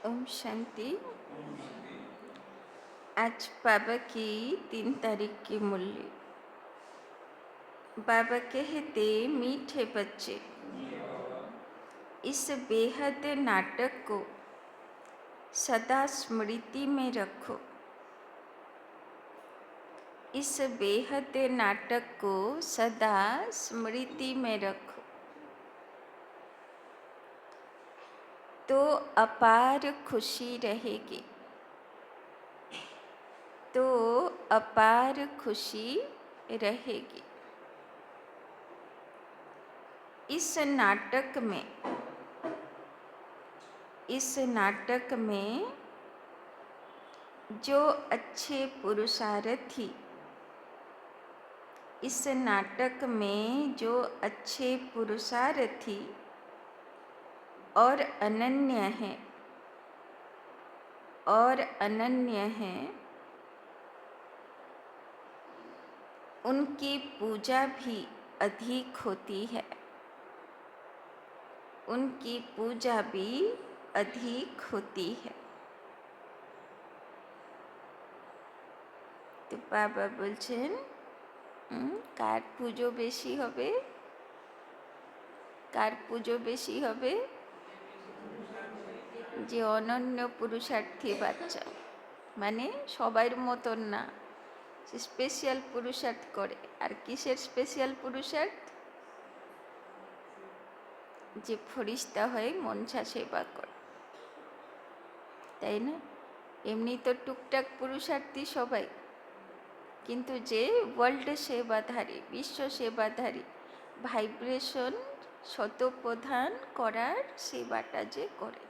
ओम शांति। आज बाबा की 3 तारीख की मुरली। बाबा कहते, मीठे बच्चे, इस बेहद नाटक को सदा स्मृति में रखो। इस बेहद नाटक को सदा स्मृति में रखो तो अपार खुशी रहेगी। तो अपार खुशी रहेगी। इस नाटक में जो अच्छे पुरुषार्थी, इस नाटक में जो अच्छे पुरुषार्थी और अनन्य हैं, उनकी पूजा भी अधिक होती है। उनकी पूजा भी अधिक होती है। तो बाबा बोलছেন, কার পুজো বেশি হবে? কার পুজো বেশি হবে? যে অনন্য পুরুষার্থী বাচ্চা, মানে সবার মতন না, সে স্পেশাল পুরুষার্থ করে। আর কিসের স্পেশাল পুরুষার্থ? যে ফরিস্তা হয়ে মনসা সেবা করে, তাই না? এমনি তো টুকটাক পুরুষার্থী সবাই, কিন্তু যে ওয়ার্ল্ড সেবাধারী, বিশ্ব সেবাধারী, ভাইব্রেশন শতপ্রধান করার সেবাটা যে করে,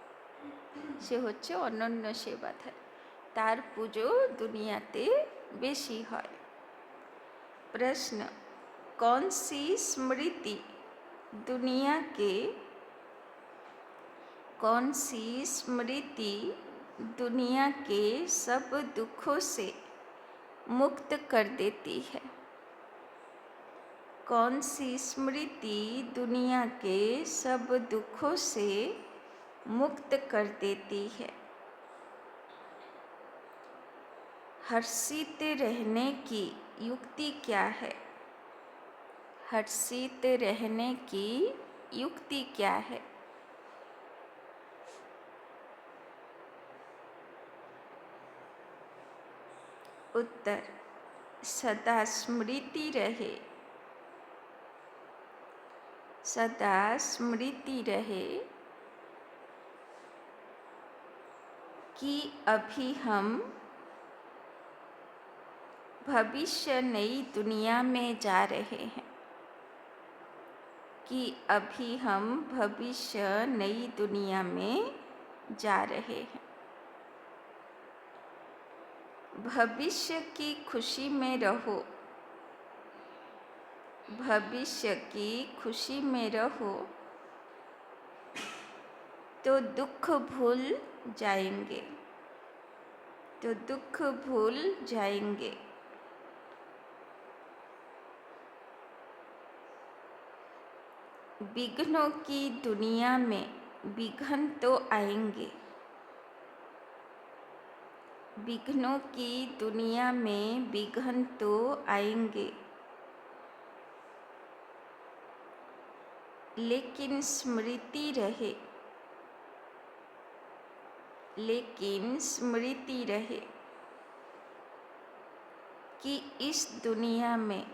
সে হচ্ছে অনন্য সেবাধারী। তার পুজো দুনিয়াতে বেশি হয়। प्रश्न, कौन सी स्मृति दुनिया के सब दुखों से मुक्त कर देती है? कौन सी स्मृति दुनिया के सब दुखों से मुक्त कर देती है? हर्षित रहने की युक्ति क्या है? हर्षित रहने की युक्ति क्या है? उत्तर, सदा स्मृति रहे। सदा स्मृति रहे कि अभी हम भविष्य नई दुनिया में जा रहे हैं। कि अभी हम भविष्य नई दुनिया में जा रहे हैं। भविष्य की खुशी में रहो। भविष्य की खुशी में रहो तो दुख भूल जाएंगे। तो दुख भूल जाएंगे। विघ्नों की दुनिया में विघ्न तो आएंगे। विघ्नों की दुनिया में विघ्न तो आएंगे, लेकिन स्मृति रहे। लेकिन स्मृति रहे कि इस दुनिया में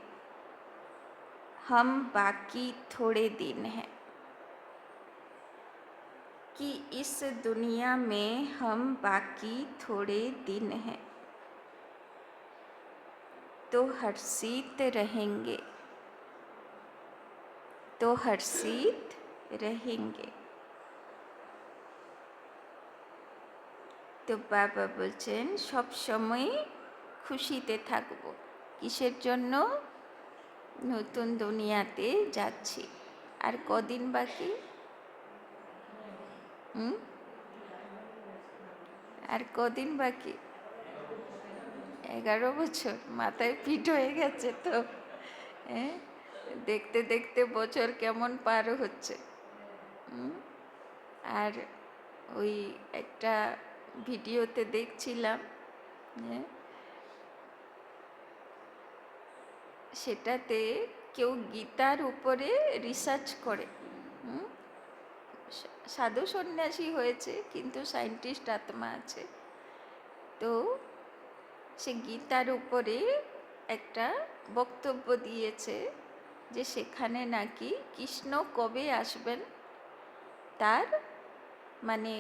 हम बाकी थोड़े दिन हैं। कि इस दुनिया में हम बाकी थोड़े दिन हैं, तो हर्षित रहेंगे। तो हर्षित रहेंगे। तो बाबा বলছেন, সব সময় খুশিতে থাকবো। কিসের জন্য? নতুন দুনিয়াতে যাচ্ছি। আর কদিন বাকি? আর কদিন বাকি? 11 বছর। মাথায় ফিট হয়ে গেছে তো। দেখতে দেখতে বছর কেমন পার হচ্ছে। আর ওই একটা ভিডিওতে দেখছিলাম, সেটাতে কেউ গীতার উপরে রিসার্চ করে। সাধু সন্ন্যাসী হয়েছে কিন্তু সায়েন্টিস্ট আত্মা আছে। তো সে গীতার উপরে একটা বক্তব্য দিয়েছে যে সেখানে নাকি কৃষ্ণ কবে আসবেন তার মানে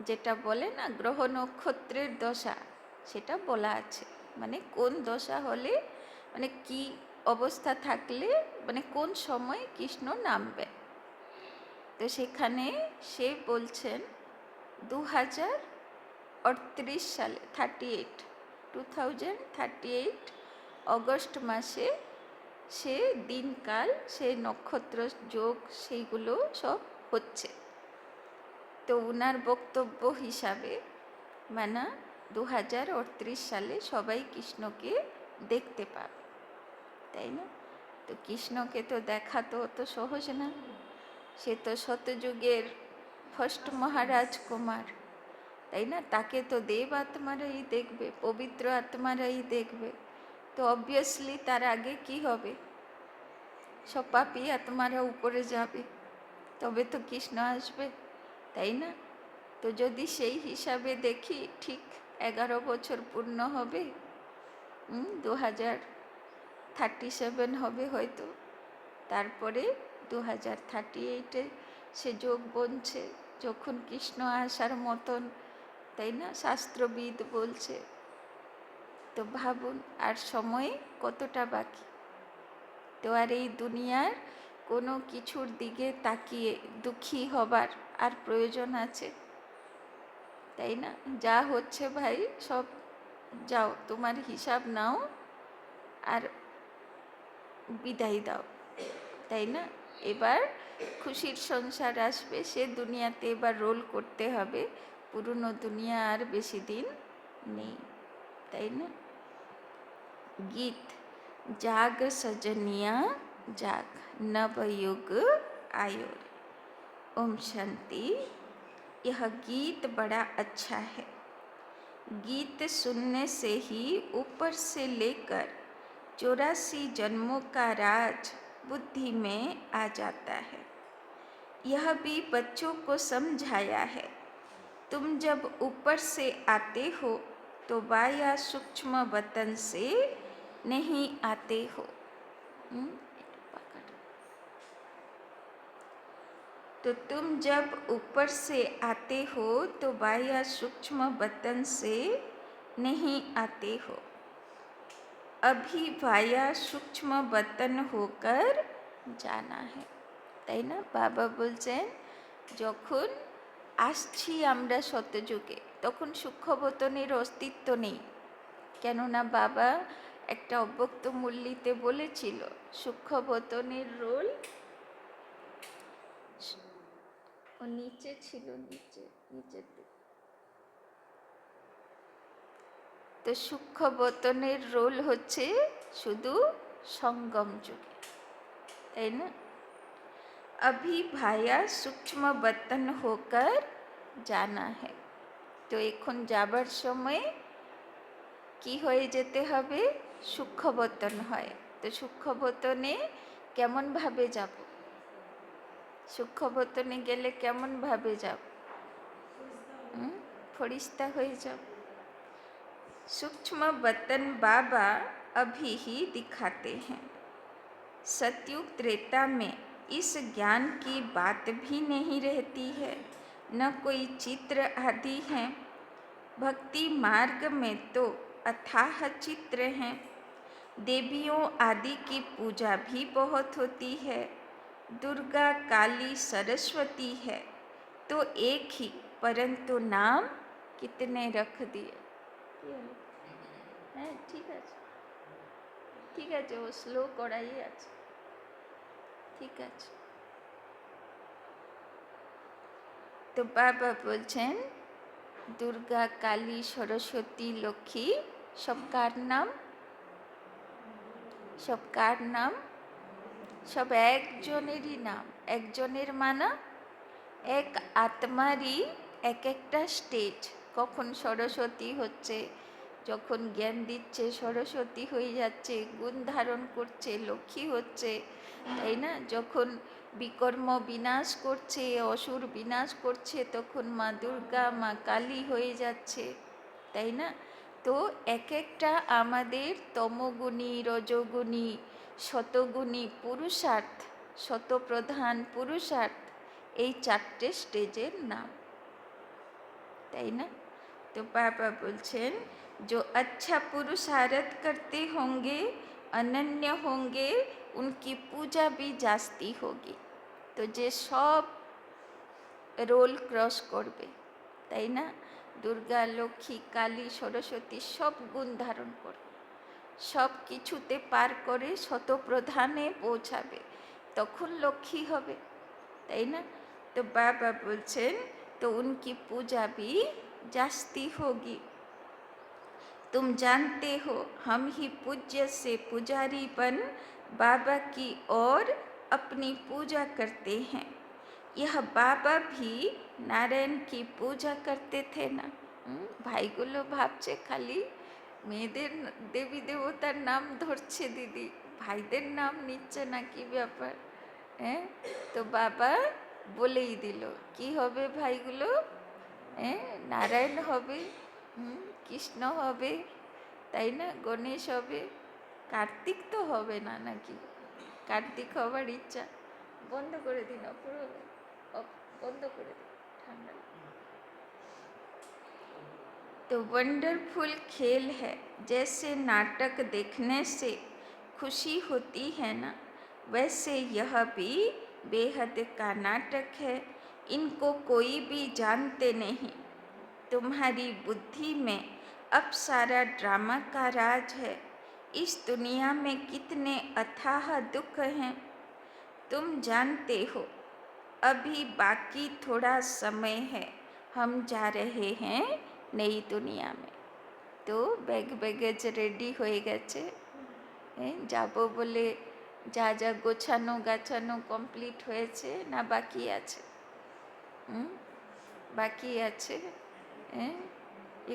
যেটা বলে না গ্রহ নক্ষত্রের দশা, সেটা বলা আছে। মানে কোন দশা হলে মানে কি অবস্থা থাকলে মানে কোন সময় কৃষ্ণ নামবে। তো সেখানে সে বলছেন 2038 সালে 2038 অগস্ট মাসে সে দিনকাল, সে নক্ষত্র যোগ সেইগুলো সব হচ্ছে। তো ওনার বক্তব্য হিসাবে মানে 2038 সালে সবাই কৃষ্ণকে দেখতে পাবে, তাই না? তো কৃষ্ণকে তো দেখা তো অত সহজ না, সে তো সত্যযুগের ফার্স্ট মহারাজ কুমার, তাই না? তাকে তো দেব আত্মারাই দেখবে, পবিত্র আত্মারাই দেখবে। তো অবভিয়াসলি তার আগে কি হবে, সব পাপী আত্মারা উপরে যাবে, তবে তো কৃষ্ণ আসবে, তাই না? তো যদি সেই হিসাবে দেখি ঠিক 11 বছর পূর্ণ হবে, 2037 হবে হয়তো, তারপরে 2038 সে যোগ বনছে যখন কৃষ্ণ আসার মতন, তাই না? শাস্ত্রবিদ বলছে। তো ভাবুন আর সময় কতটা বাকি। তো আর এই দুনিয়ার কোনো কিছুর দিকে তাকিয়ে দুঃখী হবার আর প্রয়োজন আছে? তাই না? যা হচ্ছে ভাই সব যাও, তোমার হিসাব নাও আর বিদায় দাও, তাই না? এবার খুশির সংসার আসবে, সে দুনিয়াতে এবার রোল করতে হবে। পুরনো দুনিয়া আর বেশি দিন নেই, তাই না? गीत जाग सजनिया जाग नवयुग आयो रे। ओम शांति। यह गीत बड़ा अच्छा है। गीत सुनने से ही ऊपर से लेकर 84 जन्मों का राज बुद्धि में आ जाता है। यह भी बच्चों को समझाया है। तुम जब ऊपर से आते हो तो बाह्य सूक्ष्म वतन से नहीं आते हो। तो तुम जब ऊपर से आते हो तो बाह्य सूक्ष्म वतन से नहीं आते हो। अभी बाह्य सूक्ष्म वतन होकर जाना है, তাই না? বাবা বলছেন যখন আসছি আমরা সত্যযুগে তখন সূক্ষ্মবতনের অস্তিত্ব নেই। কেননা বাবা একটা অব্যক্ত মূল্যতে বলেছিল সূক্ষ্মবতনের রোল ও নিচে ছিল, নিচের দিকে। তো সূক্ষ্মবতনের রোল হচ্ছে শুধু সঙ্গম যুগে, তাই না? अभी भाया सूक्ष्म बतन होकर जाना है। তো এখন যাবার সময় কি হয়ে যেতে হবে? সূক্ষ্মবতন হয়। তো সূক্ষ্মবতনে কেমনভাবে যাব? সূক্ষ্মবতনে গেলে কেমনভাবে যাব? ফরিস্তা হয়ে যাব। सूक्ष्म बतन बाबा अभी ही दिखाते हैं। सतयुग त्रेता में इस ज्ञान की बात भी नहीं रहती है, न कोई चित्र आदि हैं। भक्ति मार्ग में तो अथाह चित्र हैं। देवियों आदि की पूजा भी बहुत होती है। दुर्गा, काली, सरस्वती है तो एक ही, परंतु नाम कितने रख दिए। হ্যাঁ ঠিক আছে, ঠিক আছে, ও স্লো করাই আছে, ঠিক আছে। তো বাবা বলছেন দুর্গা, কালী, সরস্বতী, লক্ষ্মী সব কার নাম? সব কার নাম? সব একজনেরই নাম। একজনের মানা এক আত্মারই এক একটা স্টেজ। কখন সরস্বতী হচ্ছে, যখন জ্ঞান দিচ্ছে সরস্বতী হয়ে যাচ্ছে, গুণ ধারণ করছে লক্ষ্মী হচ্ছে, তাই না? যখন বিকর্ম বিনাশ করছে, অসুর বিনাশ করছে, তখন মা দুর্গা মা কালী হয়ে যাচ্ছে, তাই না? তো এক একটা আমাদের তমগুণী, রজগুণী, শতগুণী পুরুষার্থ, শতপ্রধান পুরুষার্থ, এই চারটে স্টেজের নাম, তাই না? तो पापा बोलছেন जो अच्छा पुरुषार्थ करते होंगे, अनन्य होंगे, उनकी पूजा भी जास्ती होगी। तो যে সব রোল ক্রস করবে, তাই না? দুর্গা, লক্ষ্মী, কালী, সরস্বতী সব গুণ ধারণ করবে, সব কিছুতে পার করে শতপ্রধানে পৌঁছাবে, তখন লক্ষ্মী হবে, তাই না? তো বাবা বলছেন तो उनकी पूजा भी जास्ती होगी। तुम जानते हो हम ही पूज्य से पुजारी बन बाबा की ओर अपनी पूजा करते हैं। यह बाबा भी नारायण की पूजा करते थे ना। ভাইগুলো ভাবছে খালি মেয়েদের দেবী দেবতার নাম ধরছে দিদি, ভাইদের নাম নিচ্ছে না, কি ব্যাপার? হ্যাঁ, তো বাবা বলেই দিল কি হবে ভাইগুলো, হ্যাঁ, নারায়ণ হবে, কৃষ্ণ হবে, তাই না? গণেশ হবে, কার্তিক তো হবে না নাকি? কার্তিক হবার ইচ্ছা, বন্ধ করে দিন, বন্ধ করে দিন, ঠান্ডা। तो वंडरफुल खेल है, जैसे नाटक देखने से खुशी होती है ना, वैसे यह भी बेहद का नाटक है। इनको कोई भी जानते नहीं। तुम्हारी बुद्धि में अब सारा ड्रामा का राज है। इस दुनिया में कितने अथाह दुख हैं, तुम जानते हो। अभी बाकी थोड़ा समय है, हम जा रहे हैं नई दुनिया में। তো ব্যাগ ব্যাগেজ রেডি হয়ে গেছে, যাব বলে যা যা গোছানো গাছানো কমপ্লিট হয়েছে না বাকি আছে? বাকি আছে,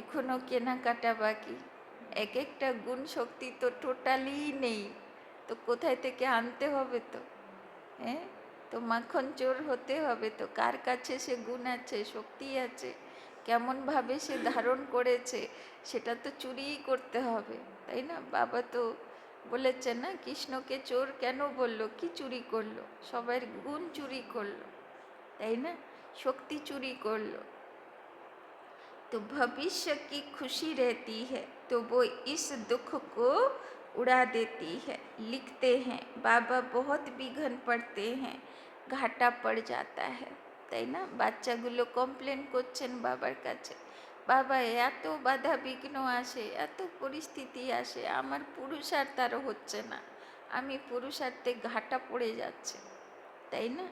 এখনো কেনাকাটা বাকি। এক একটা গুণ শক্তি তো টোটালি নেই, তো কোথায় থেকে আনতে হবে? তো তো মাখন চোর হতে হবে, তো কার কাছে সে গুণ আছে, শক্তি আছে, কেমনভাবে সে ধারণ করেছে, সেটা তো চুরিই করতে হবে, তাই না? বাবা তো বলেছেন না, কৃষ্ণকে চোর কেন বললো? কি চুরি করলো? সবার গুণ চুরি করলো, তাই না? শক্তি চুরি করলো। तो भविष्य की खुशी रहती है तो वो इस दुख को उड़ा देती है। लिखते हैं बाबा बहुत विघन पड़ते हैं, घाटा पड़ जाता है, তাই না? বাচ্চাগুলো কমপ্লেন করছেন বাবার কাছে, বাবা এত বাধা বিঘ্ন আসে, এত পরিস্থিতি আসে, আমার পুরুষার্থ আরও হচ্ছে না, আমি পুরুষার্থে ঘাটা পড়ে যাচ্ছে, তাই না?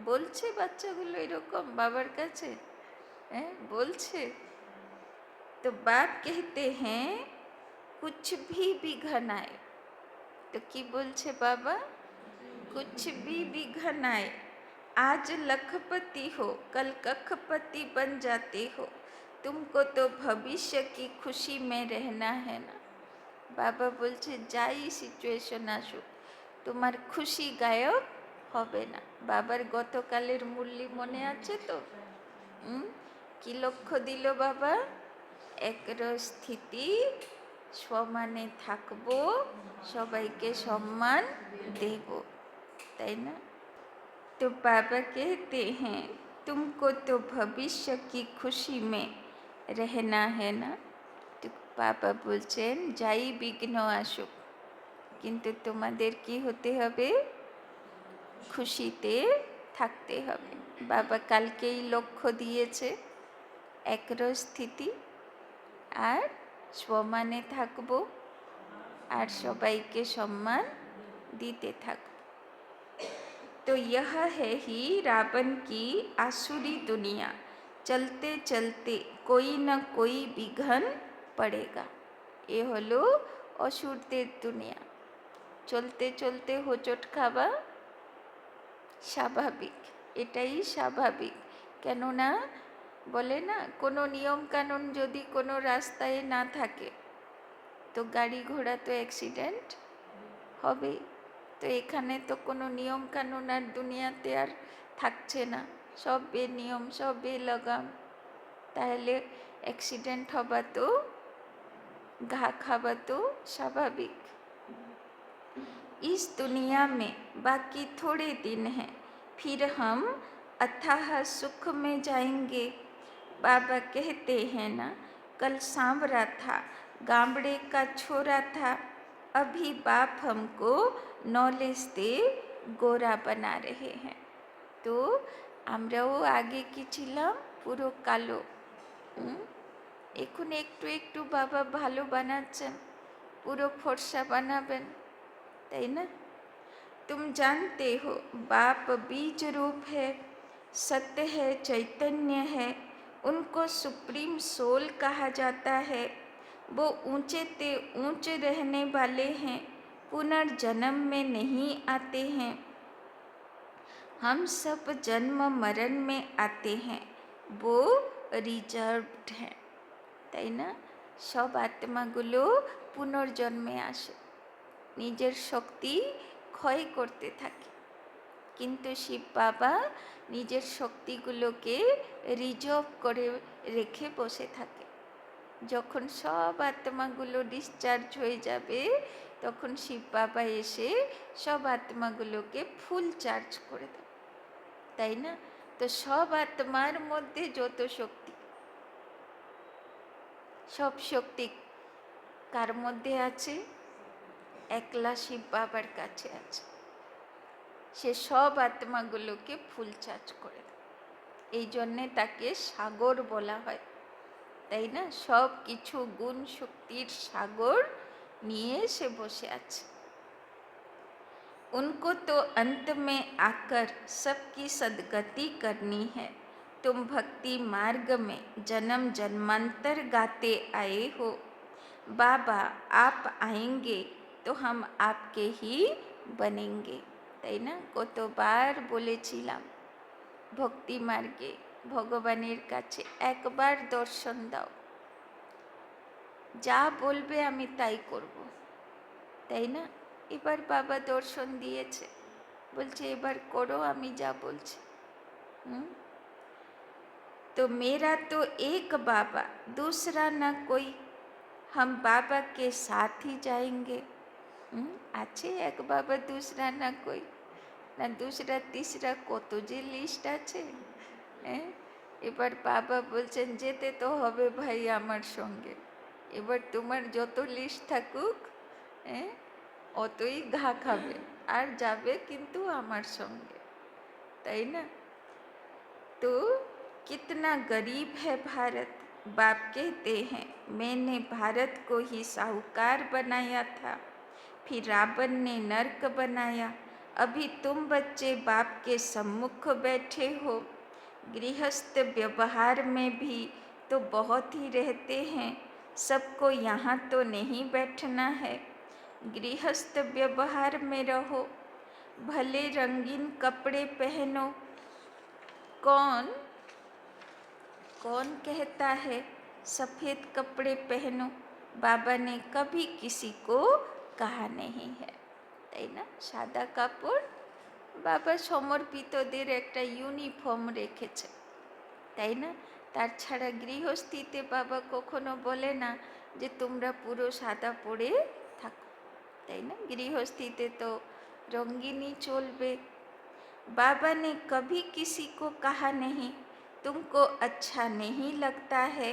বলছে বাচ্চাগুলো এরকম বাবার কাছে, बोलছে। तो बाप कहते हैं कुछ भी विघन आए, तो की बोलছে बाबा? कुछ भी विघन आए, आज लखपति हो कल कखपति बन जाते हो, तुमको तो भविष्य की खुशी में रहना है ना। बाबा बोलছে যাই সিচুয়েশন আসুক তোমার খুশি গায়ব হবে না। বাবার গতকালের মুরলি মনে আছে তো? কি লক্ষ্য দিল বাবা? একর স্থিতি, সমানে থাকবো, সবাইকে সম্মান দেব, তাই না? তো बाबा कहते हैं तुमको तो भविष्य की खुशी में रहना है ना। তো বাবা বলছেন যাই বিঘ্ন আসুক, কিন্তু তোমাদের কি হতে হবে? খুশিতে থাকতে হবে। বাবা কালকেই লক্ষ্য দিয়েছে, একর স্থিতি আর সমানে থাকবো আর সবাইকে সম্মান দিতে থাকবো। तो यह है ही रावण की आसुरी दुनिया, चलते चलते कोई न कोई विघन पड़ेगा। এ হলো অসুরদের দুনিয়া, চলতে চলতে হোঁচট খাওয়া স্বাভাবিক, এটাই স্বাভাবিক। কেননা বলে না, কোনো নিয়ম কানুন যদি কোনো রাস্তায় না থাকে তো গাড়ি ঘোড়া তো অ্যাক্সিডেন্ট হবেই। তো এখানে তো কোনো নিয়ম কানুন আর দুনিয়াতে আর থাকছে না, সব বেনিয়ম, সব বেলগাম। তাহলে অ্যাক্সিডেন্ট হবা তো, ঘা খাবা তো স্বাভাবিক। इस दुनिया में बाकी थोड़े दिन हैं, फिर हम अथाह सुख में जाएंगे। बाबा कहते हैं ना, कल सांवरा था, गामड़े का छोरा था, अभी बाप हमको नॉलेज दे गोरा बना रहे हैं। तो আমরাও আগে কি ছিলাম পুরো কালো, এখন একটু একটু বাবা ভালো বানাচ্ছেন, পুরো ফর্সা বানাবেন, তাই না? तुम जानते हो बाप बीज रूप है, सत्य है, चैतन्य है, उनको सुप्रीम सोल कहा जाता है। वो ऊंचे ते ऊंचे रहने वाले हैं, पुनर्जन्म में नहीं आते हैं। हम सब जन्म मरण में आते हैं, वो रिजर्व्ड हैं। তাই না? সব আত্মাগুলো পুনর্জন্মে আসে, নিজের শক্তি ক্ষয় করতে থাকে, কিন্তু শিব বাবা নিজের শক্তিগুলোকে রিজার্ভ করে রেখে বসে থাকে। যখন সব আত্মাগুলো ডিসচার্জ হয়ে যাবে তখন শিব বাবা এসে সব আত্মাগুলোকে ফুল চার্জ করে দেয়, তাই না? তো সব আত্মার মধ্যে যত শক্তি, সব শক্তি কার মধ্যে আছে? একলা শিব বাবার কাছে আছে। সে সব আত্মাগুলোকে ফুল চার্জ করে দেয়, এই জন্যে তাকে সাগর বলা হয়, তাই না? সব কিছু গুণ শক্তির সাগর নিয়ে সে বসে আছে। उनको तो अंत में आकर सबकी सदगति करनी है। तुम भक्ति मार्ग में जन्म जन्मांतर गाते आए हो। बाबा आप आएंगे तो हम आपके ही बनेंगे, তাই না? কতবার বলেছিলাম ভক্তি মার্গে ভগবানের কাছে একবার দর্শন দাও, যা বলবে আমি তাই করব, তাই না? এবার বাবা দর্শন দিয়েছে, বলছে এবার করো আমি যা বলছি। तो मेरा तो एक बाबा दूसरा न कोई, हम बाबा के साथ ही जाएंगे। আছে এক বাবা, দুসরা না কই, না দুসরা তিসরা, কত যে লিস্ট আছে। এবার বাবা বলছেন যেতে তো হবে ভাই আমার সঙ্গে, এবার তোমার যত লিস্ট থাকুক অতই ঘা খাবে, আর যাবে কিন্তু আমার সঙ্গে, তাই না? तो कितना गरीब है भारत। बाप कहते हैं मैंने भारत को ही साहूकार बनाया था, फिर रावण ने नर्क बनाया, अभी तुम बच्चे बाप के सम्मुख बैठे हो। गृहस्थ व्यवहार में भी तो बहुत ही रहते हैं, सबको यहाँ तो नहीं बैठना है। गृहस्थ व्यवहार में रहो, भले रंगीन कपड़े पहनो। कौन कौन कहता है सफ़ेद कपड़े पहनो? बाबा ने कभी किसी को कहा नहीं है, তাই না? সাদা কাপড় বাবা সমর্পিতদের একটা ইউনিফর্ম রেখেছে, তাই না? তার ছাড়া গৃহস্থিতে বাবা কখনো বলে না যে তোমরা পুরো সাদা পরে থাকো, তাই না? গৃহস্থিতে তো রঙিনই চলবে। बाबा ने कभी किसी को कहा नहीं तुमको अच्छा नहीं लगता है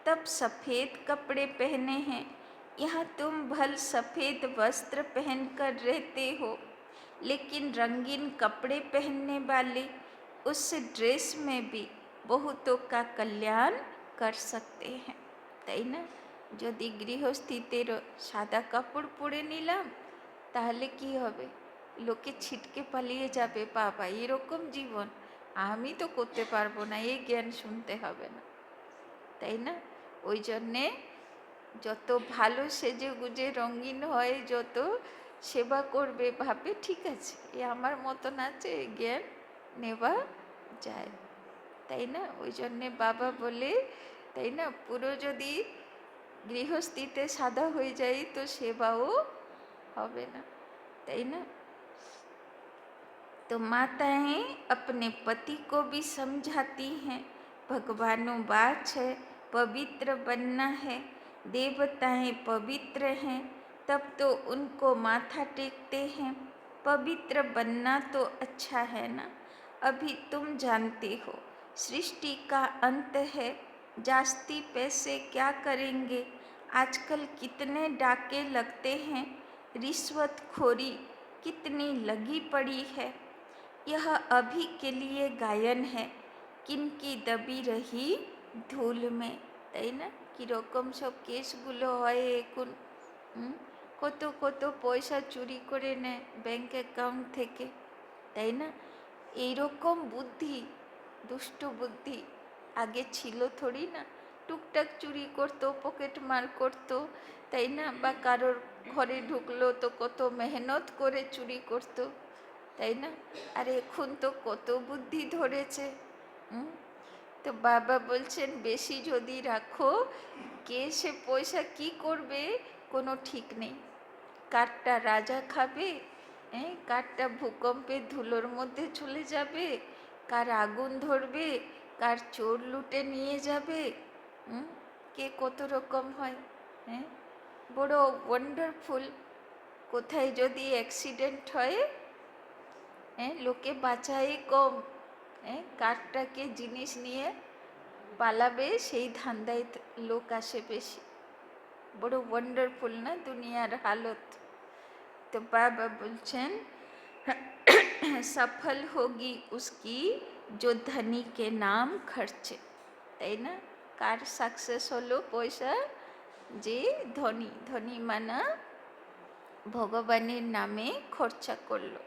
तब सफ़ेद कपड़े पहने हैं। यहाँ तुम भल सफ़ेद वस्त्र पहनकर रहते हो, लेकिन रंगीन कपड़े पहनने वाले उस ड्रेस में भी बहुतों का कल्याण कर सकते हैं, তাই না? যদি গৃহস্থিতের সাদা কাপড় পরে নিলাম তাহলে কি হবে? লোকে ছিটকে পালিয়ে যাবে, বাবা এরকম জীবন আমি তো করতে পারবো না, এই জ্ঞান শুনতে হবে না, তাই না? ওই জন্যে যত ভালো সেজে গুজে রঙিন হয়, যত সেবা করবে, ভাবে ঠিক আছে এ আমার মতন আছে, জ্ঞান নেওয়া যায়, তাই না? ওই জন্যে বাবা বলে, তাই না, পুরো যদি গৃহস্থিতে সাদা হয়ে যায় তো সেবাও হবে না, তাই না? तो माताएं अपने पति को भी समझाती हैं, भगवानो बात है, पवित्र बनना है, देवताएं पवित्र हैं, तब तो उनको माथा टेकते हैं, पवित्र बनना तो अच्छा है ना। अभी तुम जानते हो सृष्टि का अंत है, जास्ती पैसे क्या करेंगे, आजकल कितने डाके लगते हैं, रिश्वतखोरी कितनी लगी पड़ी है। यह अभी के लिए गायन है, किनकी दबी रही ধুল মে, তাই না? কীরকম সব কেসগুলো হয় এখন, কত কত পয়সা চুরি করে নেয় ব্যাংক অ্যাকাউন্ট থেকে, তাই না? এইরকম বুদ্ধি, দুষ্ট বুদ্ধি আগে ছিল থোড়ি না। টুকটাক চুরি করতো, পকেট মার করতো, তাই না? বা কারোর ঘরে ঢুকলো তো কত মেহনত করে চুরি করতো, তাই না? আর এখন তো কত বুদ্ধি ধরেছে। তো বাবা বলছেন বেশি যদি রাখো, কে সে পয়সা কি করবে কোনো ঠিক নেই। কারটা রাজা খাবে, কারটা ভূকম্পে ধুলোর মধ্যে চলে যাবে, কার আগুন ধরবে, কার চোর লুটে নিয়ে যাবে, কে কত রকম হয়। বড় ওয়ান্ডারফুল। কোথায় যদি অ্যাক্সিডেন্ট হয়, লোকে বাঁচাই কম, কারটাকে জিনিস নিয়ে পালাবে সেই ধান্দায় লোক আসে বেশি। বড় ওয়ান্ডারফুল না দুনিয়ার হালত। তো বাবা বলছেন সফল হোগি উসকি जो धनी के नाम खर्चे, তাই না? কার সাকসেস হলো পয়সা, যে ধনী। ধনী মানা ভগবানের নামে খরচা করলো।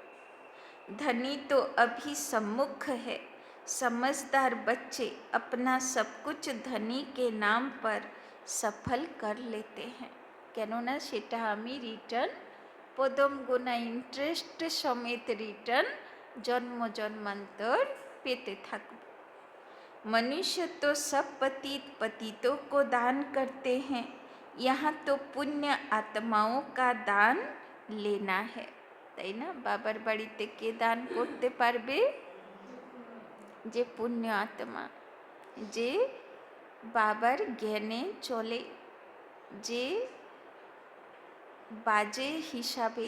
धनी तो अभी सम्मुख है, समझदार बच्चे अपना सब कुछ धनी के नाम पर सफल कर लेते हैं, কেননা সেটা আমি রিটার্ন পদম গুণা ইন্টারেস্ট সমেত রিটার্ন জন্ম জন্মান্তর পেতে থাকব। मनुष्य तो सब पतित पतितों को दान करते हैं, यहाँ तो पुण्य आत्माओं का दान लेना है, তাই না? বাবার বাড়িতে কে দান করতে পারবে? যে পুণ্য আত্মা, যে বাবার জ্ঞানে চলে, যে বাজে হিসাবে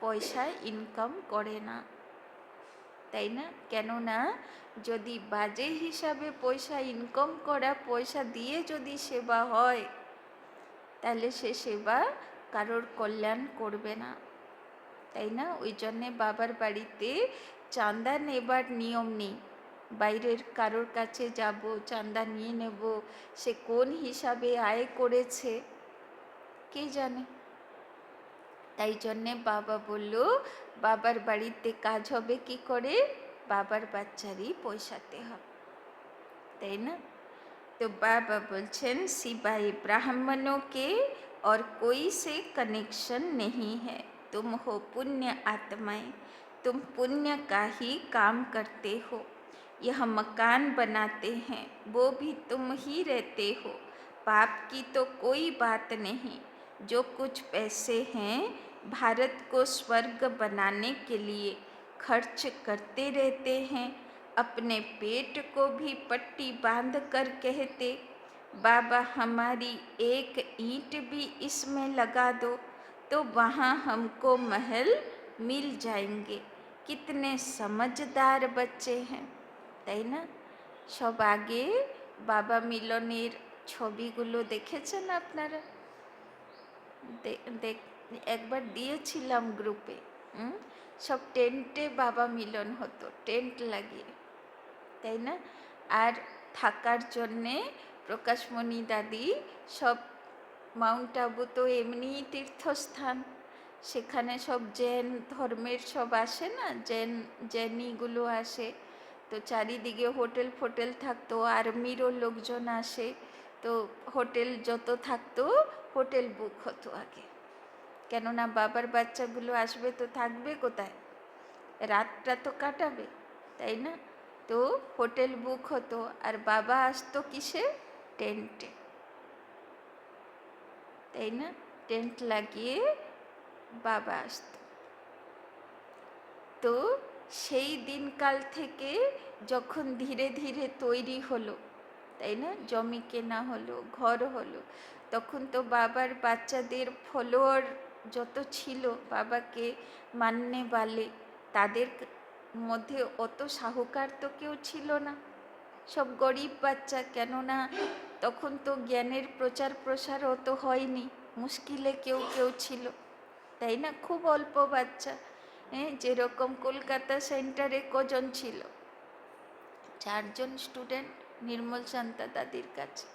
পয়সা ইনকাম করে না, তাই না? কেননা যদি বাজে হিসাবে পয়সা ইনকাম করা পয়সা দিয়ে যদি সেবা হয়, তাহলে সে সেবা কারোর কল্যাণ করবে না, তাই না? ওই জন্যে বাবার বাড়িতে চাঁদা নেবার নিয়ম নেই। বাইরের কারোর কাছে যাব, চাঁদা নিয়ে নেব, সে কোন হিসাবে আয় করেছে কে জানে। তাই জন্যে বাবা বলল বাবার বাড়িতে কাজ হবে কি করে? বাবার বাচ্চারই পয়সাতে হবে, তাই না? तो बाबा बोलছেন सिवाय ब्राह्मणों के और कोई से कनेक्शन नहीं है, तुम हो पुण्य आत्माएं, तुम पुण्य का ही काम करते हो, यह मकान बनाते हैं वो भी तुम ही रहते हो, पाप की तो कोई बात नहीं, जो कुछ पैसे हैं भारत को स्वर्ग बनाने के लिए खर्च करते रहते हैं, अपने पेट को भी पट्टी बांध कर कहते बाबा हमारी एक ईंट भी इसमें लगा दो तो वहाँ हमको महल मिल जाएंगे। कितने समझदार बच्चे हैं, তাই না? সব আগে বাবা মিলনের ছবিগুলো দেখেছেন আপনারা? একবার দিয়েছিলাম গ্রুপে। সব টেন্টে বাবা মিলন হতো, টেন্ট লাগিয়ে, তাই না? আর থাকার জন্যে প্রকাশমণি দাদি সব, মাউন্ট আবু তো এমনিই তীর্থস্থান, সেখানে সব জৈন ধর্মের সব আসে না, জৈনিগুলো আসে, তো চারিদিকে হোটেল ফোটেল থাকতো, আর্মিরও লোকজন আসে, তো হোটেল যত থাকতো হোটেল বুক হতো আগে, কেননা বাবার বাচ্চাগুলো আসবে তো থাকবে কোথায়, রাতটা তো কাটাবে, তাই না? তো হোটেল বুক হতো, আর বাবা আসতো কিসে? টেন্টে, তাই না? টেন্ট লাগিয়ে বাবা আসতো। তো সেই দিনকাল থেকে যখন ধীরে ধীরে তৈরি হলো, তাই না, জমি কেনা হলো, ঘর হলো, তখন তো বাবার বাচ্চাদের ফলোয়ার যত ছিল বাবাকে মাননে বালে, তাদের মধ্যে অত সাহুকার তো কেউ ছিল না, সব গরিব বাচ্চা। কেননা তখন তো জ্ঞানের প্রচার প্রসার অত হয়নি, মুশকিলে কেউ কেউ ছিল, তাই না? খুব অল্প বাচ্চা। হ্যাঁ, যেরকম কলকাতা সেন্টারে কজন ছিল? 4জন স্টুডেন্ট নির্মল শান্তা দাদির কাছে,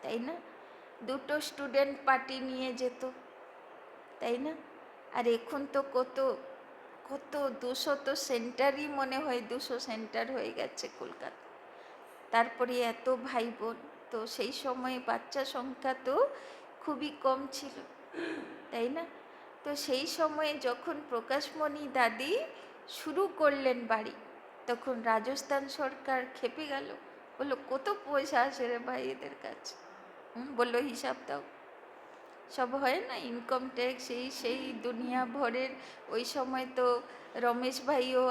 তাই না? 2টো স্টুডেন্ট পার্টি নিয়ে যেত, তাই না? আর এখন তো কত কত 200 তো সেন্টারই মনে হয়, 200 সেন্টার হয়ে গেছে কলকাতা। তারপরে এত ভাই বোন, তো সেই সময় বাচ্চা সংখ্যা তো খুবই কম ছিল, তাই না? তো সেই সময়ে যখন প্রকাশমণি দাদি শুরু করলেন বাড়ি, তখন রাজস্থান সরকার খেপে গেল, বললো কত পয়সা আসে রে ভাই এদের কাছে। বললো হিসাব দাও। সব হয় না, ইনকাম ট্যাক্স, সেই দুনিয়া ভরের। ওই সময় তো রমেশ ভাইও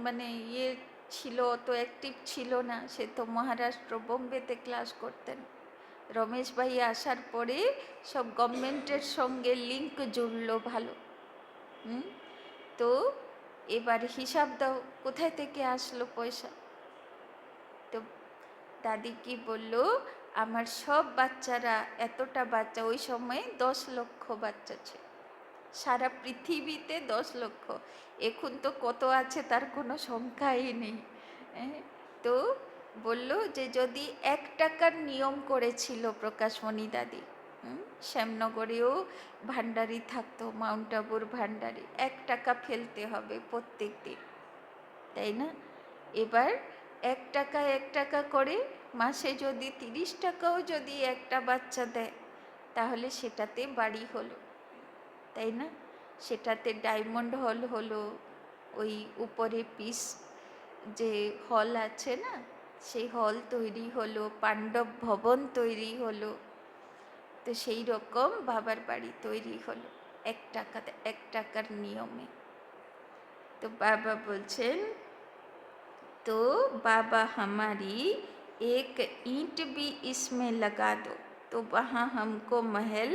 মানে ছিল, অত অ্যাক্টিভ ছিল না, সে তো মহারাষ্ট্র বোম্বেতে ক্লাস করতেন। রমেশ ভাই আসার পরে সব গভর্নমেন্টের সঙ্গে লিঙ্ক জুড়লো ভালো। তো এবার হিসাব দাও কোথায় থেকে আসলো পয়সা। তো দাদি কি বললো, আমার সব বাচ্চারা, এতটা বাচ্চা, ওই সময় 10 লক্ষ বাচ্চা ছিল সারা পৃথিবীতে, 10 লক্ষ। এখন তো কত আছে তার কোনো সংখ্যাই নেই। তো বলল যে যদি 1 টাকার নিয়ম করেছিল প্রকাশমণি দাদি, শ্যামনগরেও ভান্ডারি থাকতো, মাউন্ট আবুর ভান্ডারি, 1 টাকা ফেলতে হবে প্রত্যেক দিন, তাই না? এবার 1 টাকা 1 টাকা করে মাসে যদি 30 টাকাও যদি একটা বাচ্চা দেয়, তাহলে সেটাতে বাড়ি হলো, তাই না? সেটাতে ডায়মন্ড হল হলো, ওই উপরে পিস যে হল আছে না, সেই হল তৈরি হলো, পাণ্ডব ভবন তৈরি হলো। তো সেই রকম বাবার বাড়ি তৈরি হলো 1 টাকাতে, 1 টাকার নিয়মে। তো বাবা বলছেন, तो बाबा हमारी एक ईंट भी इसमें लगा दो तो वहाँ हमको महल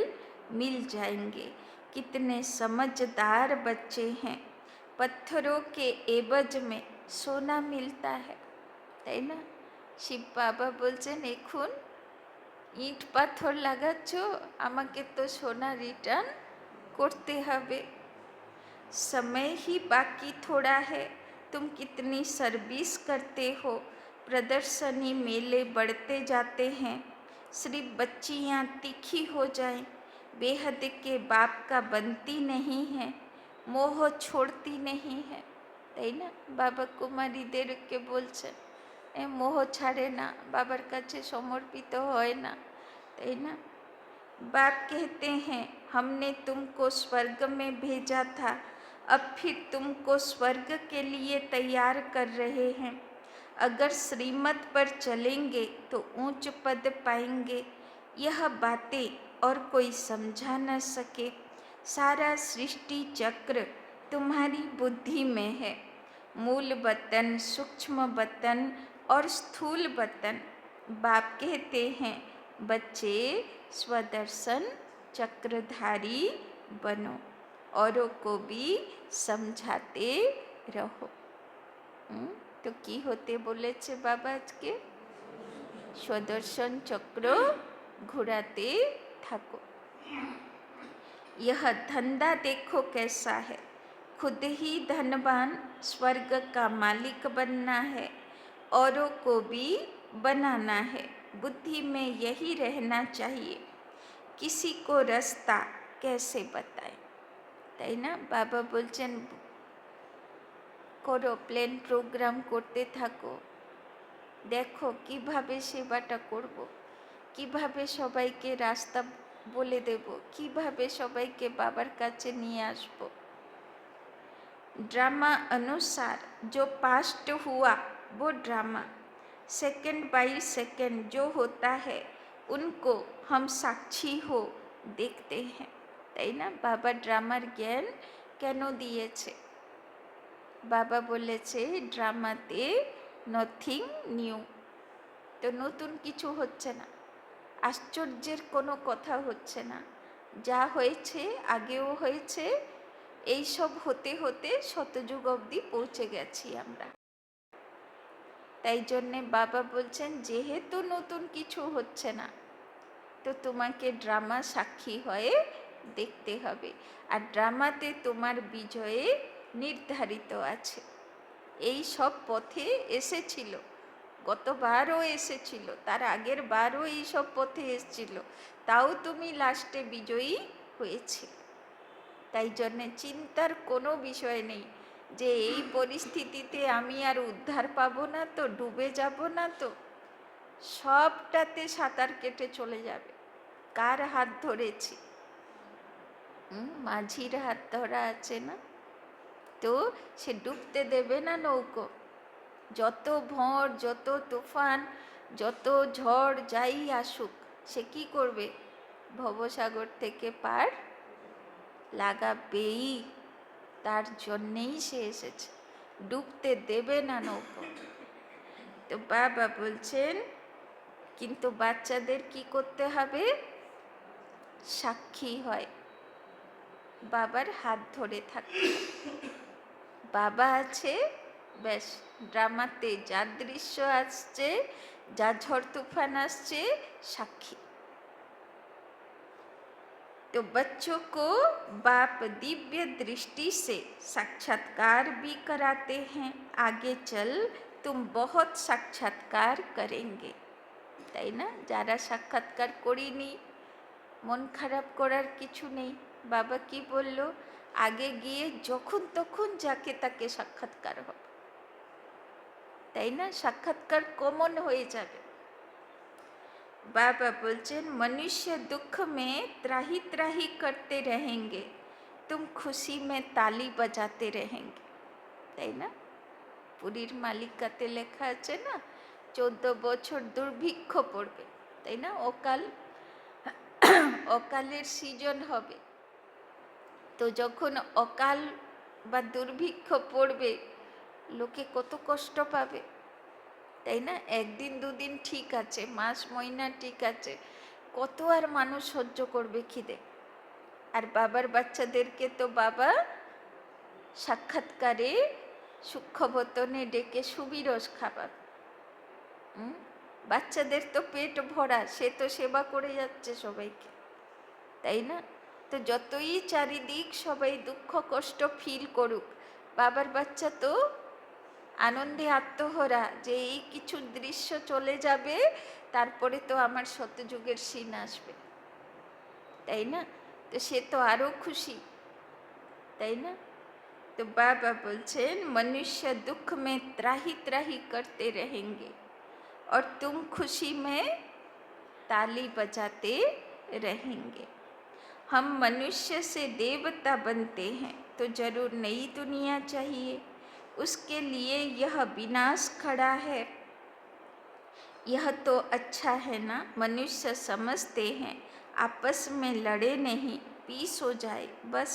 मिल जाएंगे। कितने समझदार बच्चे हैं, पत्थरों के एवज में सोना मिलता है, তাই না? শিব বাবা বলছেন, এখন ইট পাথর লাগাচ্ছ, আমাকে তো সোনা রিটার্ন করতে হবে। समय ही बाकी थोड़ा है, तुम कितनी सर्विस करते हो, प्रदर्शनी मेले बढ़ते जाते हैं, सिर्फ बच्चियाँ तीखी हो जाएं, बेहद के बाप का बनती नहीं है, मोह छोड़ती नहीं है, তাই না? বাবা কুমারীদেরকে বলছেন, মোহ ছাড়ে না, বাবার কাছে সমর্পিত হয় না, তাই না? बाप कहते हैं, हमने तुमको स्वर्ग में भेजा था, अब फिर तुमको स्वर्ग के लिए तैयार कर रहे हैं। अगर श्रीमत पर चलेंगे तो ऊंच पद पाएंगे। यह बातें और कोई समझा न सके। सारा सृष्टि चक्र तुम्हारी बुद्धि में है। मूल वतन, सूक्ष्म वतन और स्थूल वतन। बाप कहते हैं, बच्चे स्वदर्शन चक्रधारी बनो, औरों को भी समझाते रहो। तो की होते बोलेছে बाबा আজকে, स्वदर्शन चक्र घुराते থাকো। यह धंधा देखो कैसा है, खुद ही धनवान स्वर्ग का मालिक बनना है, औरों को भी बनाना है। बुद्धि में यही रहना चाहिए, किसी को रास्ता कैसे बताए, তাই না? বাবা বলছেন করো, প্ল্যান প্রোগ্রাম করতে থাকো, দেখো কিভাবে সেবাটা করব, কিভাবে সবাইকে রাস্তা বলে দেব, কিভাবে সবাইকে বাবার কাছে নিয়ে আসব। ड्रामा अनुसार जो पास्ट हुआ वो ड्रामा सेकंड बाई सेकंड जो होता है उनको हम साक्षी हो देखते हैं, তাই না? বাবা ড্রামার জ্ঞান কেন দিয়েছে? বাবা বলেছে ড্রামাতে নথিং নিউ, তো নতুন কিছু হচ্ছে না, আশ্চর্যের কোনো কথা হচ্ছে না, যা হয়েছে আগেও হয়েছে, এই সব হতে হতে শতযুগ অবধি পৌঁছে গেছি আমরা। তাই জন্যে বাবা বলছেন যেহেতু নতুন কিছু হচ্ছে না, তো তোমাকে ড্রামা সাক্ষী হয়ে দেখতে হবে, আর ড্রামাতে তোমার বিজয়ে নির্ধারিত আছে। এই সব পথে এসেছিল, গতবারও এসেছিল, তার আগের বারও এই সব পথে এসেছিল, তাও তুমি লাস্টে বিজয়ী হয়েছিল। তাই জন্যে চিন্তার কোনো বিষয় নেই যে এই পরিস্থিতিতে আমি আর উদ্ধার পাবো না তো, ডুবে যাব না তো, সবটাতে সাঁতার কেটে চলে যাবে। কার হাত ধরেছি? মাঝির হাত ধরা আছে না, তো সে ডুবতে দেবে না নৌকো। যত ভোঁর, যত তুফান, যত ঝড় যাই আসুক, সে কি করবে? ভবসাগর থেকে পার লাগাবেই। তার জন্যেই সে এসেছে, ডুবতে দেবে না নৌকো। তো বাবা বলছেন কিন্তু বাচ্চাদের কি করতে হবে? সাক্ষী হয়, বাবার হাত ধরে থাকতে। বাবা আছে, ব্যাস, ড্রামাতে যা দৃশ্য আসছে, যা ঝড় তুফান আসছে, সাক্ষী। तो बच्चों को बाप दिव्य दृष्टि से साक्षात्कार भी कराते हैं, आगे चल तुम बहुत साक्षात्कार करेंगे। তাই না? যারা সাক্ষাৎকার করিনি, মন খারাপ করার কিছু নেই। বাবা কি বলল? আগে গিয়ে যখন তখন যাকে তাকে সাক্ষাৎকার হবে, তাই না? সাক্ষাৎকার কমন হয়ে যাবে। बाबा बोलचेन मनुष्य दुख में त्राही त्राही करते रहेंगे, तुम खुशी में ताली बजाते रहेंगे, তাই না? পুরীর মালিকাতে লেখা আছে না, 14 বছর দুর্ভিক্ষ পড়বে, তাই না? অকালের সিজন হবে। তো যখন অকাল বা দুর্ভিক্ষ পড়বে, লোকে কত কষ্ট পাবে, তাই না? একদিন দুদিন ঠিক আছে, মাস মহিনা ঠিক আছে, কত আর মানুষ সহ্য করবে খিদে? আর বাবার বাচ্চাদেরকে তো বাবা সাক্ষাৎকারে সূক্ষ্মবতনে ডেকে সুবিরস খাবার। বাচ্চাদের তো পেট ভরা, সে তো সেবা করে যাচ্ছে সবাইকে, তাই না? তো যতই চারিদিক সবাই দুঃখ কষ্ট ফিল করুক, বাবার বাচ্চা তো আনন্দে আত্মহরা যে এই কিছু দৃশ্য চলে যাবে, তারপরে তো আমার শতযুগের সিন আসবে, তাই না? তো সে তো আরো খুশি, তাই না? तो बाबा बोलছেেন मनुष्य दुख में त्राही त्राही करते रहेंगे और तुम खुशी में ताली बजाते रहेंगे। हम मनुष्य से देवता बनते हैं तो जरूर नई दुनिया चाहिए, उसके लिए यह विनाश खड़ा है। यह तो अच्छा है ना, मनुष्य समझते हैं आपस में लड़े नहीं, पीस हो जाए बस,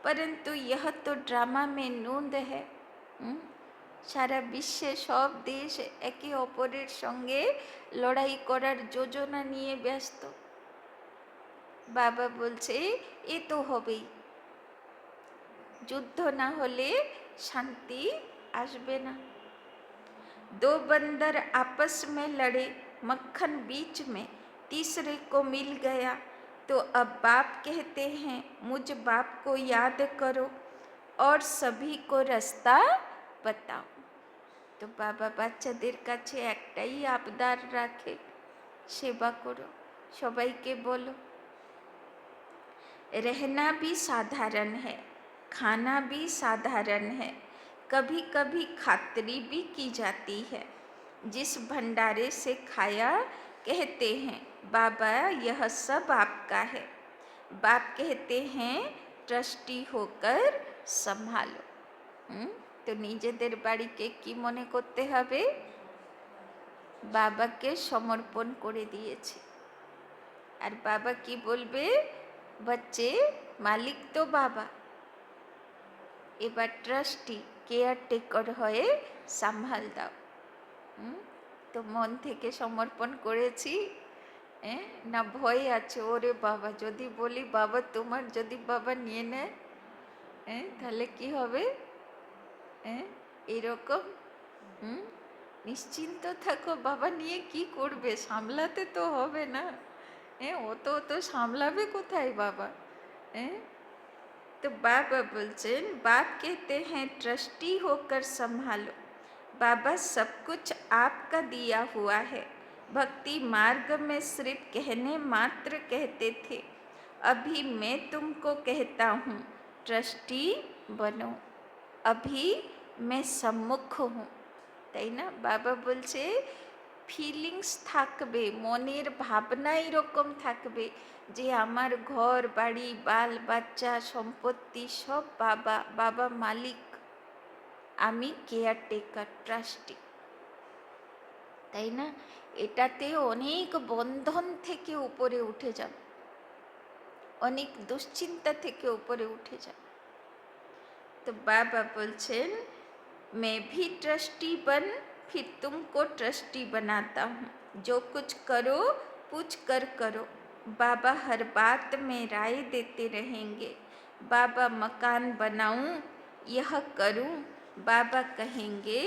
परंतु यह तो ड्रामा में नूंद है। সারা বিশ্বে সব দেশ একে অপরের সঙ্গে লড়াই করার যোজনা নিয়ে ব্যস্ত। বাবা বলছে এ তো হবেই, যুদ্ধ না হলে শান্তি আসবে না। दो बंदर आपस में लड़े, मक्खन बीच में, तीसरे को मिल गया, तो अब बाप कहते हैं मुझ बाप को याद करो और सभी को रास्ता बताओ। तो बाबा বাচ্চাদের কাছে একটাই আবদার রাখে, সেবা করো, সবাইকে বলো। रहना भी साधारण है, खाना भी साधारण है, कभी कभी खातरी भी की जाती है। जिस भंडारे से खाया कहते हैं बाबा यह सब आपका है, बाप कहते हैं ट्रस्टी होकर संभालो। তো নিজেদের বাড়িকে কি মনে করতে হবে? বাবাকে সমর্পণ করে দিয়েছি। আর বাবা কি বলবে? বাচ্চে, মালিক তো বাবা, এবার ট্রাস্টি, কেয়ারটেকার হয়ে সামহাল দাও। তো মন থেকে সমর্পণ করেছি, না ভয় আছে? ওরে বাবা, যদি বলি বাবা তোমার, যদি বাবা নিয়ে নেয় তাহলে কি হবে? এরকম নিশ্চিন্ত থাকো, বাবা নিয়ে কি করবে, সামলাতে তো হবে না। অত সামলাবে কোথায় বাবা? तो बाबा बोलचन, बाप कहते हैं ट्रस्टी होकर संभालो। बाबा सब कुछ आपका दिया हुआ है। भक्ति मार्ग में सिर्फ कहने मात्र कहते थे, अभी मैं तुमको कहता हूँ ट्रस्टी बनो। अभी मैं सम्मुख हूँ, তাই না? বাবা বলছে ফিলিংস থাকবে, মনের ভাবনা এরকম থাকবে যে আমার ঘর বাড়ি বাল বাচ্চা সম্পত্তি সব বাবা, বাবা মালিক, আমি কেয়ারটেকার, ট্রাস্টি, তাই না? এটাতে অনেক বন্ধন থেকে উপরে উঠে যাবে, অনেক দুশ্চিন্তা থেকে উপরে উঠে যাবে। তো বাবা বলছেন मैं भी ट्रस्टी बन, फिर तुमको ट्रस्टी बनाता हूँ। जो कुछ करो पूछ कर करो, बाबा हर बात में राय देते रहेंगे। बाबा मकान बनाऊं, यह करूं, बाबा कहेंगे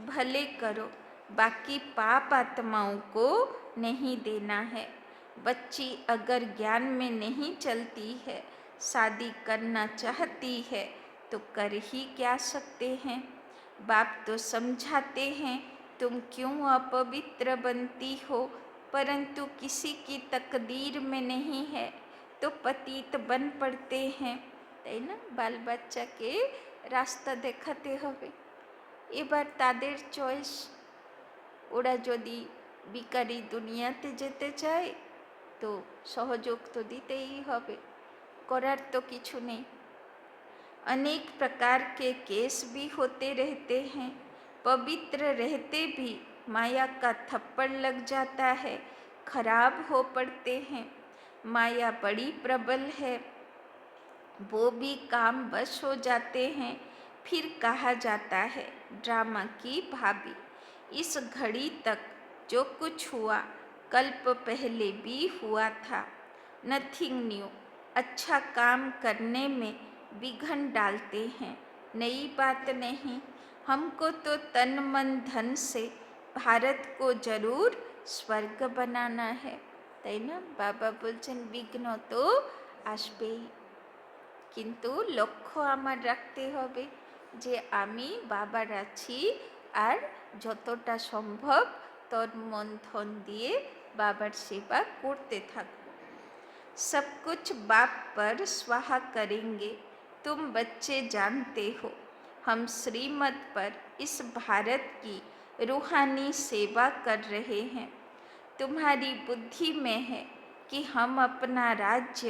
भले करो, बाकी पाप आत्माओं को नहीं देना है। बच्ची अगर ज्ञान में नहीं चलती है, शादी करना चाहती है, तो कर ही क्या सकते हैं? बाप तो समझाते हैं तुम क्यों अपवित्र बनती हो, परंतु किसी की तकदीर में नहीं है तो पतित बन पड़ते हैं, তাই না? বাল বাচ্চাকে রাস্তা দেখাতে হবে। এবার তাদের চয়েস, ওরা যদি বিকারি দুনিয়াতে যেতে চায় তো সহযোগ তো দিতেই হবে, করার তো কিছু নেই। अनेक प्रकार के केस भी होते रहते हैं, पवित्र रहते भी माया का थप्पड़ लग जाता है, खराब हो पड़ते हैं। माया बड़ी प्रबल है, वो भी काम बश हो जाते हैं। फिर कहा जाता है ड्रामा की भाभी। इस घड़ी तक जो कुछ हुआ कल्प पहले भी हुआ था, नथिंग न्यू। अच्छा काम करने में विघन डालते हैं, नई बात नहीं। हमको तो तन मन धन से भारत को जरूर स्वर्ग बनाना है, তাই না? বাবা বলছেন বিঘ্ন তো আসবেই, কিন্তু লক্ষ্য আমার রাখতে হবে যে আমি বাবার আছি, আর যতটা সম্ভব তন মন ধন দিয়ে বাবার সেবা করতে থাকব। सब कुछ बाप पर स्वाहा करेंगे, तुम बच्चे जानते हो। हम श्रीमत पर इस भारत की रूहानी सेवा कर रहे हैं। तुम्हारी बुद्धि में है कि हम अपना राज्य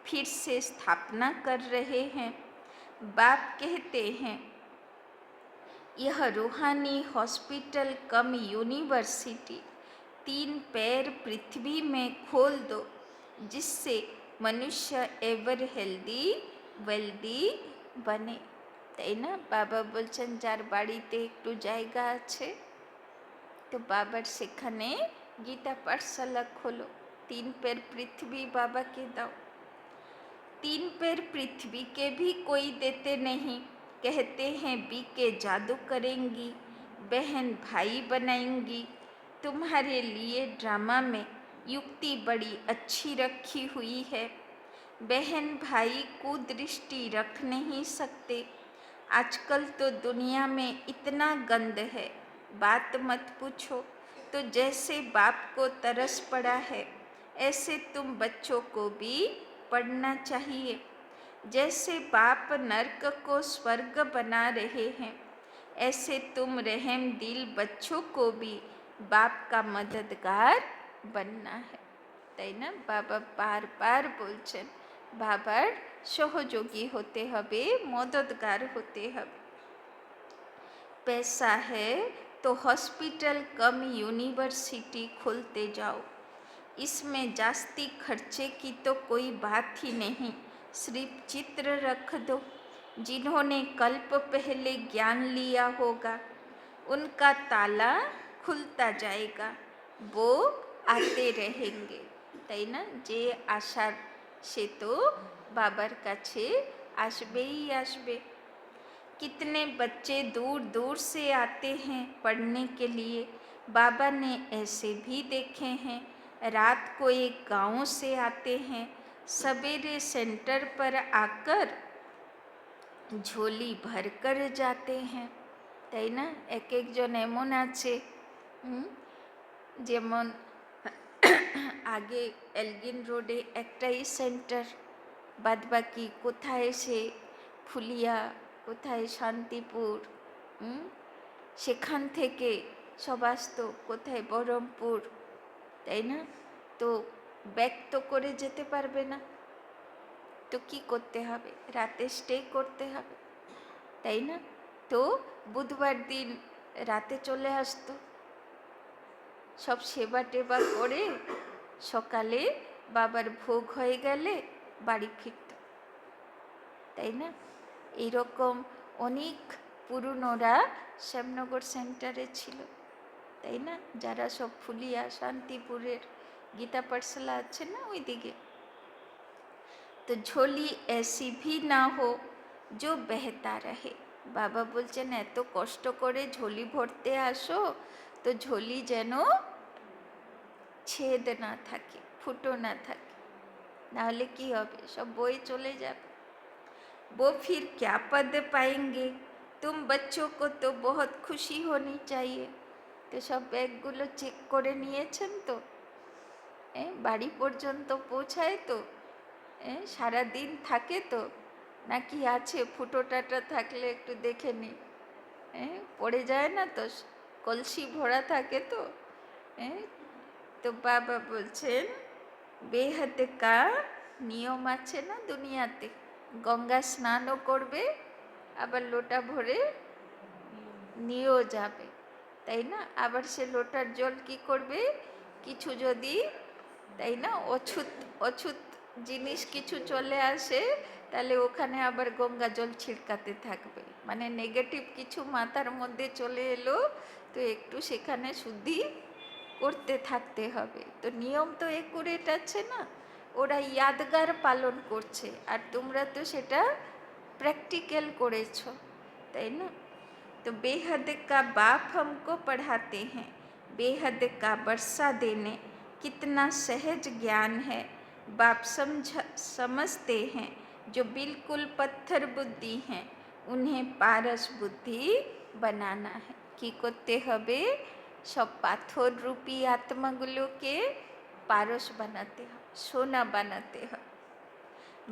फिर से स्थापना कर रहे हैं। बाप कहते हैं यह रूहानी हॉस्पिटल कम यूनिवर्सिटी 3 पैर पृथ्वी में खोल दो, जिससे मनुष्य एवर हेल्दी वेल्दी बने, তাই না? বাবা বলছেন যার বাড়িতে একটু জায়গা আছে তো বাবার সেখানে গীতা পাঠশালা খোলো, 3 पैर पृथ्वी बाबा के दाओ। 3 पैर पृथ्वी के भी कोई देते नहीं, कहते हैं बी के जादू करेंगी, बहन भाई बनाएंगी। तुम्हारे लिए ड्रामा में युक्ति बड़ी अच्छी रखी हुई है, बहन भाई कुदृष्टि रख नहीं सकते। आजकल तो दुनिया में इतना गंद है, बात मत पूछो। तो जैसे बाप को तरस पड़ा है, ऐसे तुम बच्चों को भी पढ़ना चाहिए। जैसे बाप नर्क को स्वर्ग बना रहे हैं, ऐसे तुम रहम दिल बच्चों को भी बाप का मददगार बनना है, তাই না? বাবা বারবার বলছেন বাবার সহযোগী হতে হবে, মদদগার হতে হবে। पैसा है तो हॉस्पिटल कम यूनिवर्सिटी खोलते जाओ, इसमें जास्ती खर्चे की तो कोई बात ही नहीं, सिर्फ चित्र रख दो। जिन्होंने कल्प पहले ज्ञान लिया होगा उनका ताला खुलता जाएगा, वो आते रहेंगे, তাই না? যে আসার সে তো বাবার কাছে আসবেই আসবে। कितने बच्चे दूर दूर से आते हैं पढ़ने के लिए, बाबा ने ऐसे भी देखे हैं। रात को एक गांव से आते हैं, सवेरे सेंटर पर आकर झोली भर कर जाते हैं, তাই না? এক একজন এমন আছে যেমন আগে এলগিন রোডে একটাই সেন্টার, বাদবাকি কোথায় সে ফুলিয়া, কোথায় শান্তিপুর, সেখান থেকে সব আসতো, কোথায় বহরমপুর, তাই না? তো ব্যাক তো করে যেতে পারবে না, তো কি করতে হবে? রাতে স্টে করতে হবে, তাই না? তো বুধবার দিন রাতে চলে আসতো, সব সেবা টেবা করে সকালে বাবার ভোগ হয়ে গেলে বাড়ি ফিরত, তাই না? এইরকম অনেক পুরনোরা শ্যামনগর সেন্টারে ছিল, তাই না? যারা সব ফুলিয়া শান্তিপুরের গীতা পাঠশালা আছে না ওইদিকে। তো ঝোলি ऐसी भी ना हो जो बहता रहे, বাবা বলছেন এত কষ্ট করে ঝোলি ভরতে আসো তো ঝোলি যেন ছেদ না থাকে, ফুটো না থাকে, নাহলে কি হবে? সব বয়ে চলে যাবে। वो फिर क्या पद पाएंगे, तुम बच्चों को तो बहुत खुशी होनी चाहिए। তো সব ব্যাগগুলো চেক করে নিয়েছেন তো? বাড়ি পর্যন্ত পৌঁছায় তো? সারা দিন থাকে তো, নাকি আছে ফুটোটাটা থাকলে একটু দেখে নি, পড়ে যায় না তো, কলসি ভরা থাকে তো। তো বাবা বলছেন বেহাদ কা নিয়ম আছে না দুনিয়াতে, গঙ্গা স্নানও করবে আবার লোটা ভরে নিয়েও যাবে, তাই না? আবার সে লোটার জল কি করবে? কিছু যদি, তাই না, অছুত অছুত জিনিস কিছু চলে আসে তাহলে ওখানে আবার গঙ্গা জল ছিটকাতে থাকবে, মানে নেগেটিভ কিছু মাথার মধ্যে চলে এলো তো একটু সেখানে শুদ্ধি করতে থাকতে হবে। তো নিয়ম তো একুরেট আছে না, ওরা ইয়াদগার পালন করছে আর তোমরা তো সেটা প্র্যাকটিক্যাল করেছো, তাই না? तो बेहद का बाप हमको पढ़ाते हैं, बेहद का वर्षा देने, कितना सहज ज्ञान है, बाप समझते हैं जो बिल्कुल पत्थर बुद्धि हैं उन्हें पारस बुद्धि बनाना है। কি করতে হবে? সব পাথর রূপী আত্মাগুলোকে পারস বানাতে হবে, সোনা বানাতে হবে।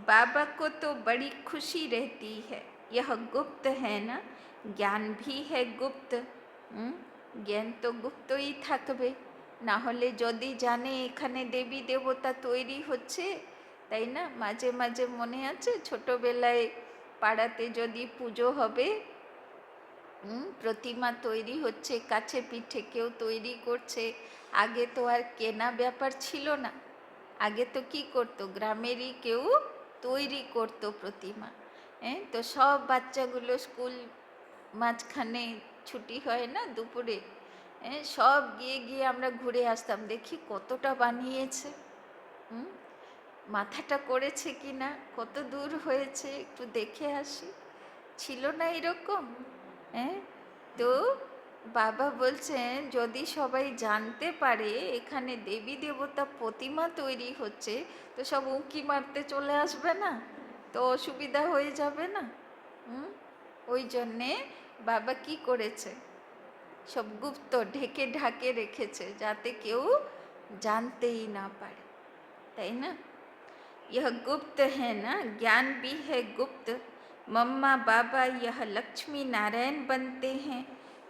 बाबा को तो बड़ी खुशी रहती है, यह गुप्त है ना, জ্ঞান भी है गुप्त। জ্ঞান তো গুপ্তই থাকবে, না হলে যদি জানে এখানে দেবী দেবতা তৈরি হচ্ছে, তাই না? মাঝে মাঝে মনে আছে ছোটবেলায় পাড়াতে যদি পুজো হবে, প্রতিমা তৈরি হচ্ছে, কাছে পিঠে কেউ তৈরি করছে, আগে তো আর কেনা ব্যাপার ছিল না, আগে তো কি করতো, গ্রামেরই কেউ তৈরি করতো প্রতিমা। তো সব বাচ্চাগুলো স্কুল মাঝখানে ছুটি হয় না দুপুরে, সব গিয়ে গিয়ে আমরা ঘুরে আসতাম, দেখি কতটা বানিয়েছে, মাথাটা করেছে কি না, কত দূর হয়েছে একটু দেখে আসি। ছিল না এরকম? তো বাবা বলছেন যদি সবাই জানতে পারে এখানে দেবী দেবতা প্রতিমা তৈরি হচ্ছে তো সব উঁকি মারতে চলে আসবে না, তো অসুবিধা হয়ে যাবে না? ওই জন্যে বাবা কি করেছে, সব গুপ্ত ঢেকে ঢাকে রেখেছে যাতে কেউ জানতেই না পারে, তাই না? यह गुप्त है ना, ज्ञान भी है गुप्त। मम्मा बाबा यह लक्ष्मी नारायण बनते हैं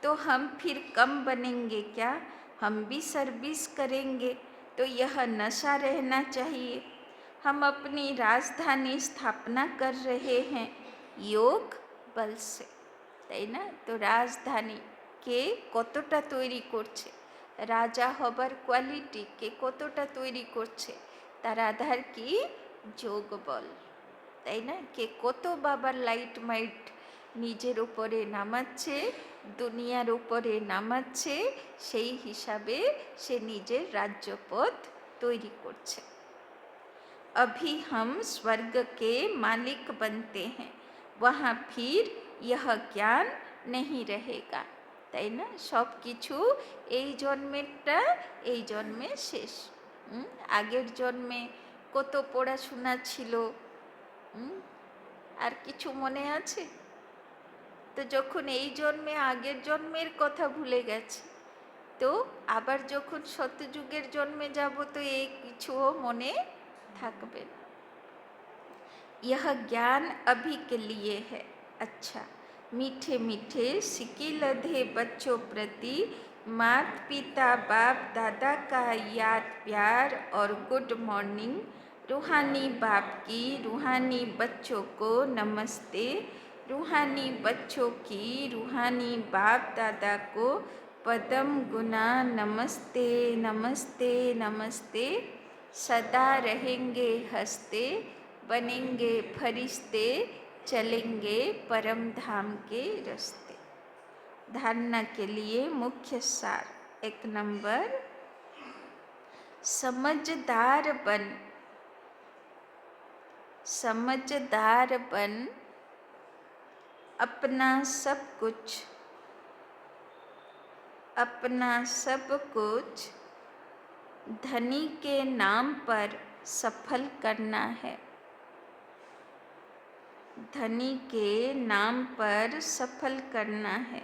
तो हम फिर कम बनेंगे क्या, हम भी सर्विस करेंगे, तो यह नशा रहना चाहिए। हम अपनी राजधानी स्थापना कर रहे हैं योग बल से। তাই না? তো রাজধানী কে কতটা তৈরি করছে, রাজা হবার কোয়ালিটি কে কতটা তৈরি করছে, তার আধার কি? যোগবল। তাই না? কে কত বাবার লাইট মাইট নিজের উপরে নামাচ্ছে, দুনিয়ার উপরে নামাচ্ছে, সেই হিসাবে সে নিজের রাজ্যপথ তৈরি করছে। अभी हम स्वर्ग के मालिक बनते हैं, वहाँ फिर यह ज्ञान नहीं रहेगा। তাই না? সব কিছু এই জন্মেরটা এই জন্মে শেষ। আগের জন্মে কত পড়াশোনা ছিল, আর কিছু মনে আছে? তো যখন এই জন্মে আগের জন্মের কথা ভুলে গেছে, তো আবার যখন সত্যযুগের জন্মে যাব তো এই কিছুও মনে থাকবে না। यह ज्ञान अभी के लिए है। अच्छा, मीठे मीठे सिक्के लधे बच्चों प्रति मात पिता बाप दादा का याद प्यार और गुड मॉर्निंग। रूहानी बाप की रूहानी बच्चों को नमस्ते। रूहानी बच्चों की रूहानी बाप दादा को पदम गुना नमस्ते नमस्ते नमस्ते। सदा रहेंगे हंसते, बनेंगे फरिश्ते, चलेंगे परम धाम के रास्ते। धारणा के लिए मुख्य सार। 1 नंबर, समझदार बन। समझदार बन, अपना सब कुछ धनी के नाम पर सफल करना है। धनी के नाम पर सफल करना है।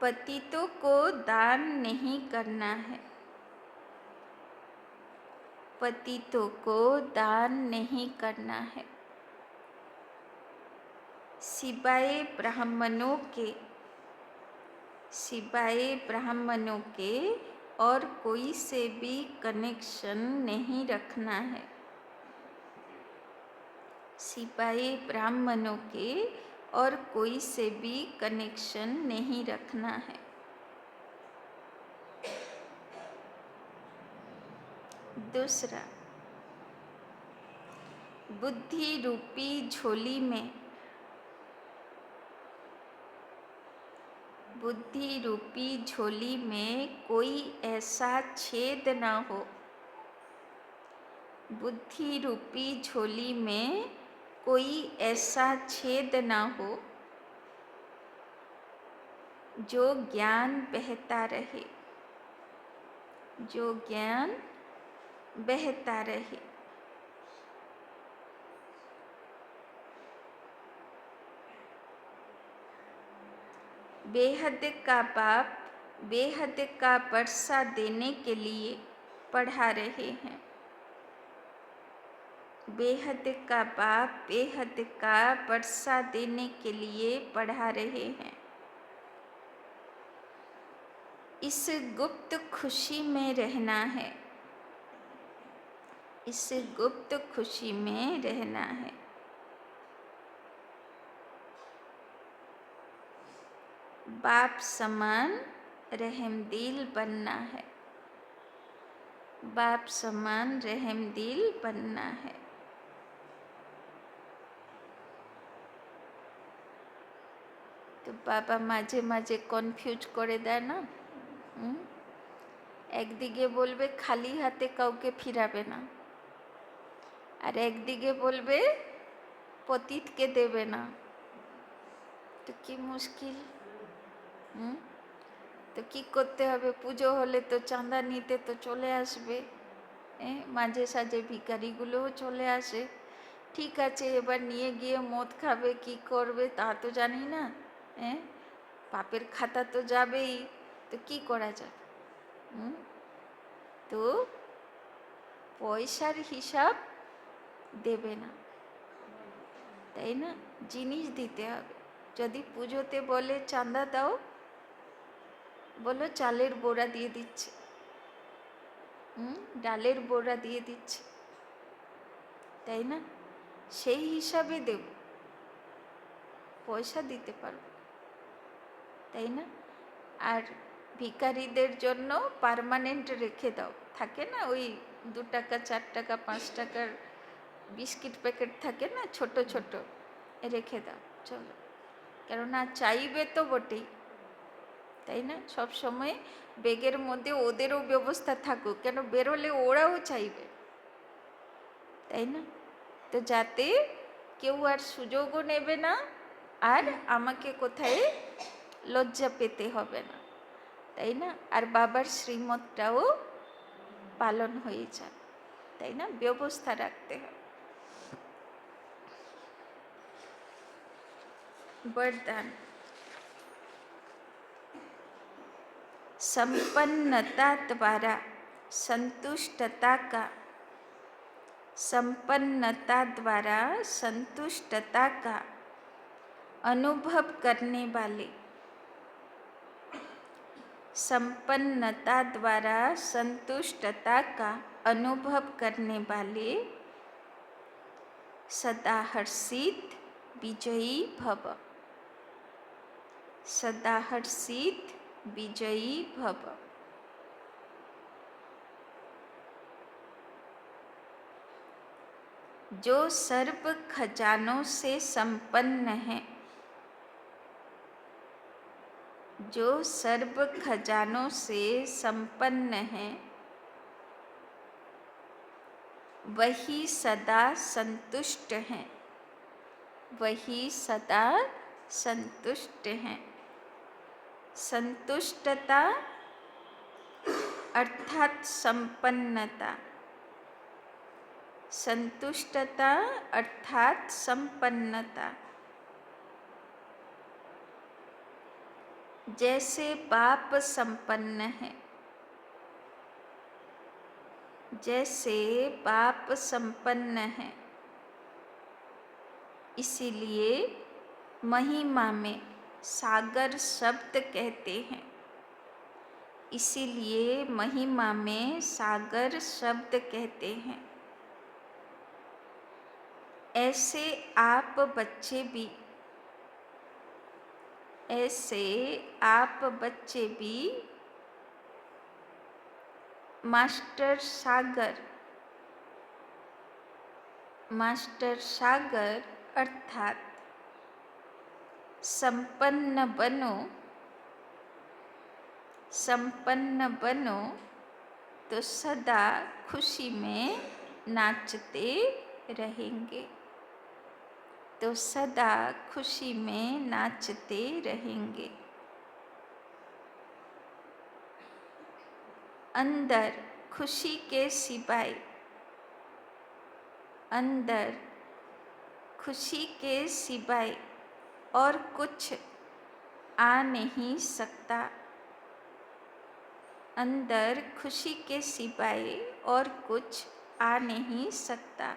पतितों को दान नहीं करना है। पतितों को दान नहीं करना है। सिवाय ब्राह्मणों के और कोई से भी कनेक्शन नहीं रखना है। सिवाय ब्राह्मणों के और कोई से भी कनेक्शन नहीं रखना है। दूसरा, बुद्धि रूपी झोली में कोई ऐसा छेद ना हो। बुद्धि रूपी झोली में कोई ऐसा छेद ना हो जो ज्ञान बहता रहे। जो ज्ञान बहता रहे। बेहद का बाप बेहद का वर्षा देने के लिए पढ़ा रहे हैं। बेहद का बाप बेहद का वर्षा देने के लिए पढ़ा रहे हैं। इस गुप्त खुशी में रहना है। इस गुप्त खुशी में रहना है। बाप समान रहमदिल बनना है। बाप समान रहमदिल बनना है। तो बाबा মাঝে মাঝে কনফিউজ করে দেয় না। একদিকে বলবে খালি হাতে কাউকে ফিরাবে না, আর একদিকে বলবে পতিতকে দেবে না। তো কি মুশকিল। তো কি করতে হবে? পুজো হলে তো চাঁদা নিতে তো চলে আসবে, মাঝে সাঝে ভিখারিগুলোও চলে আসে। ঠিক আছে, এবার নিয়ে গিয়ে মদ খাবে, কি করবে তা তো জানি না। পাপের খাতা তো যাবেই। তো কি করা যাবে? তো পয়সার হিসাব দেবে না, তাই না? জিনিস দিতে হবে। যদি পুজোতে বলে চাঁদা দাও, বলো চালের বোরা দিয়ে দিচ্ছে, ডালের বোরা দিয়ে দিচ্ছে, তাই না? সেই হিসাবে দেব, পয়সা দিতে পারবো, তাই না? আর ভিখারিদের জন্য পার্মানেন্ট রেখে দাও, থাকে না ওই 2 টাকা 4 টাকা 5 টাকার বিস্কিট প্যাকেট থাকে না, ছোট ছোট, রেখে দাও, চলো। কেননা চাইবে তো বটেই, তাই না? সব সময় ব্যাগের মধ্যে ওদেরও ব্যবস্থা থাকুক, কেন বেরোলে ওরাও চাইবে, তাই না? তো যাতে কেউ আর সুযোগও নেবে না, আর আমাকে কোথায় লজ্জা পেতে হবে না, তাই না? আর বাবার শ্রীমতটাও পালন হয়ে যায়, তাই না? ব্যবস্থা রাখতে হবে। वरदान। संपन्नता द्वारा संतुष्टता का, संपन्नता द्वारा संतुष्टता का अनुभव करने वाले, संपन्नता द्वारा संतुष्टता का अनुभव करने वाले सदा हर्षित विजयी भव, सदा हर्षित विजयी भव। जो सर्व खजानों से संपन्न है, जो सर्व खजानों से संपन्न है, वही सदा संतुष्ट है, वही सदा संतुष्ट है। संतुष्टता अर्थात संपन्नता, संतुष्टता अर्थात संपन्नता। जैसे बाप संपन्न है, जैसे बाप संपन्न है, इसीलिए महिमा में सागर शब्द कहते हैं, इसीलिए महिमा में सागर शब्द कहते हैं। ऐसे आप बच्चे भी, ऐसे आप बच्चे भी मास्टर सागर, मास्टर सागर अर्थात संपन्न बनो, संपन्न बनो तो सदा खुशी में नाचते रहेंगे, तो सदा खुशी में नाचते रहेंगे। अंदर खुशी के सिवाय, अंदर खुशी के सिवाय और कुछ आ नहीं सकता, अंदर खुशी के सिवाय और कुछ आ नहीं सकता।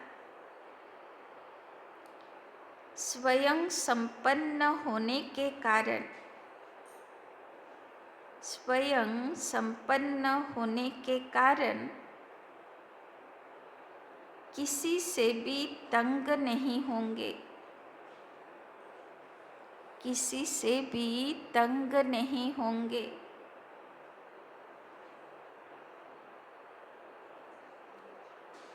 स्वयं संपन्न होने के कारण, स्वयं संपन्न होने के कारण किसी से भी तंग नहीं होंगे, किसी से भी तंग नहीं होंगे।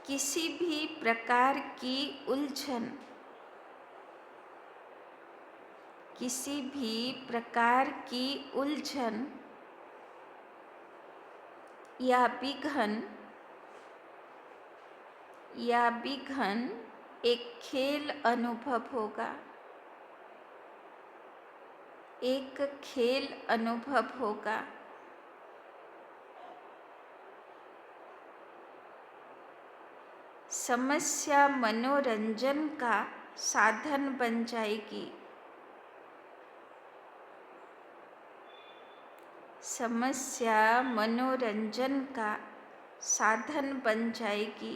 किसी भी प्रकार की उलझन, किसी भी प्रकार की उलझन या विघ्न, या विघ्न एक खेल अनुभव होगा, एक खेल अनुभव होगा। समस्या मनोरंजन का साधन बन जाएगी, समस्या मनोरंजन का साधन बन जाएगी।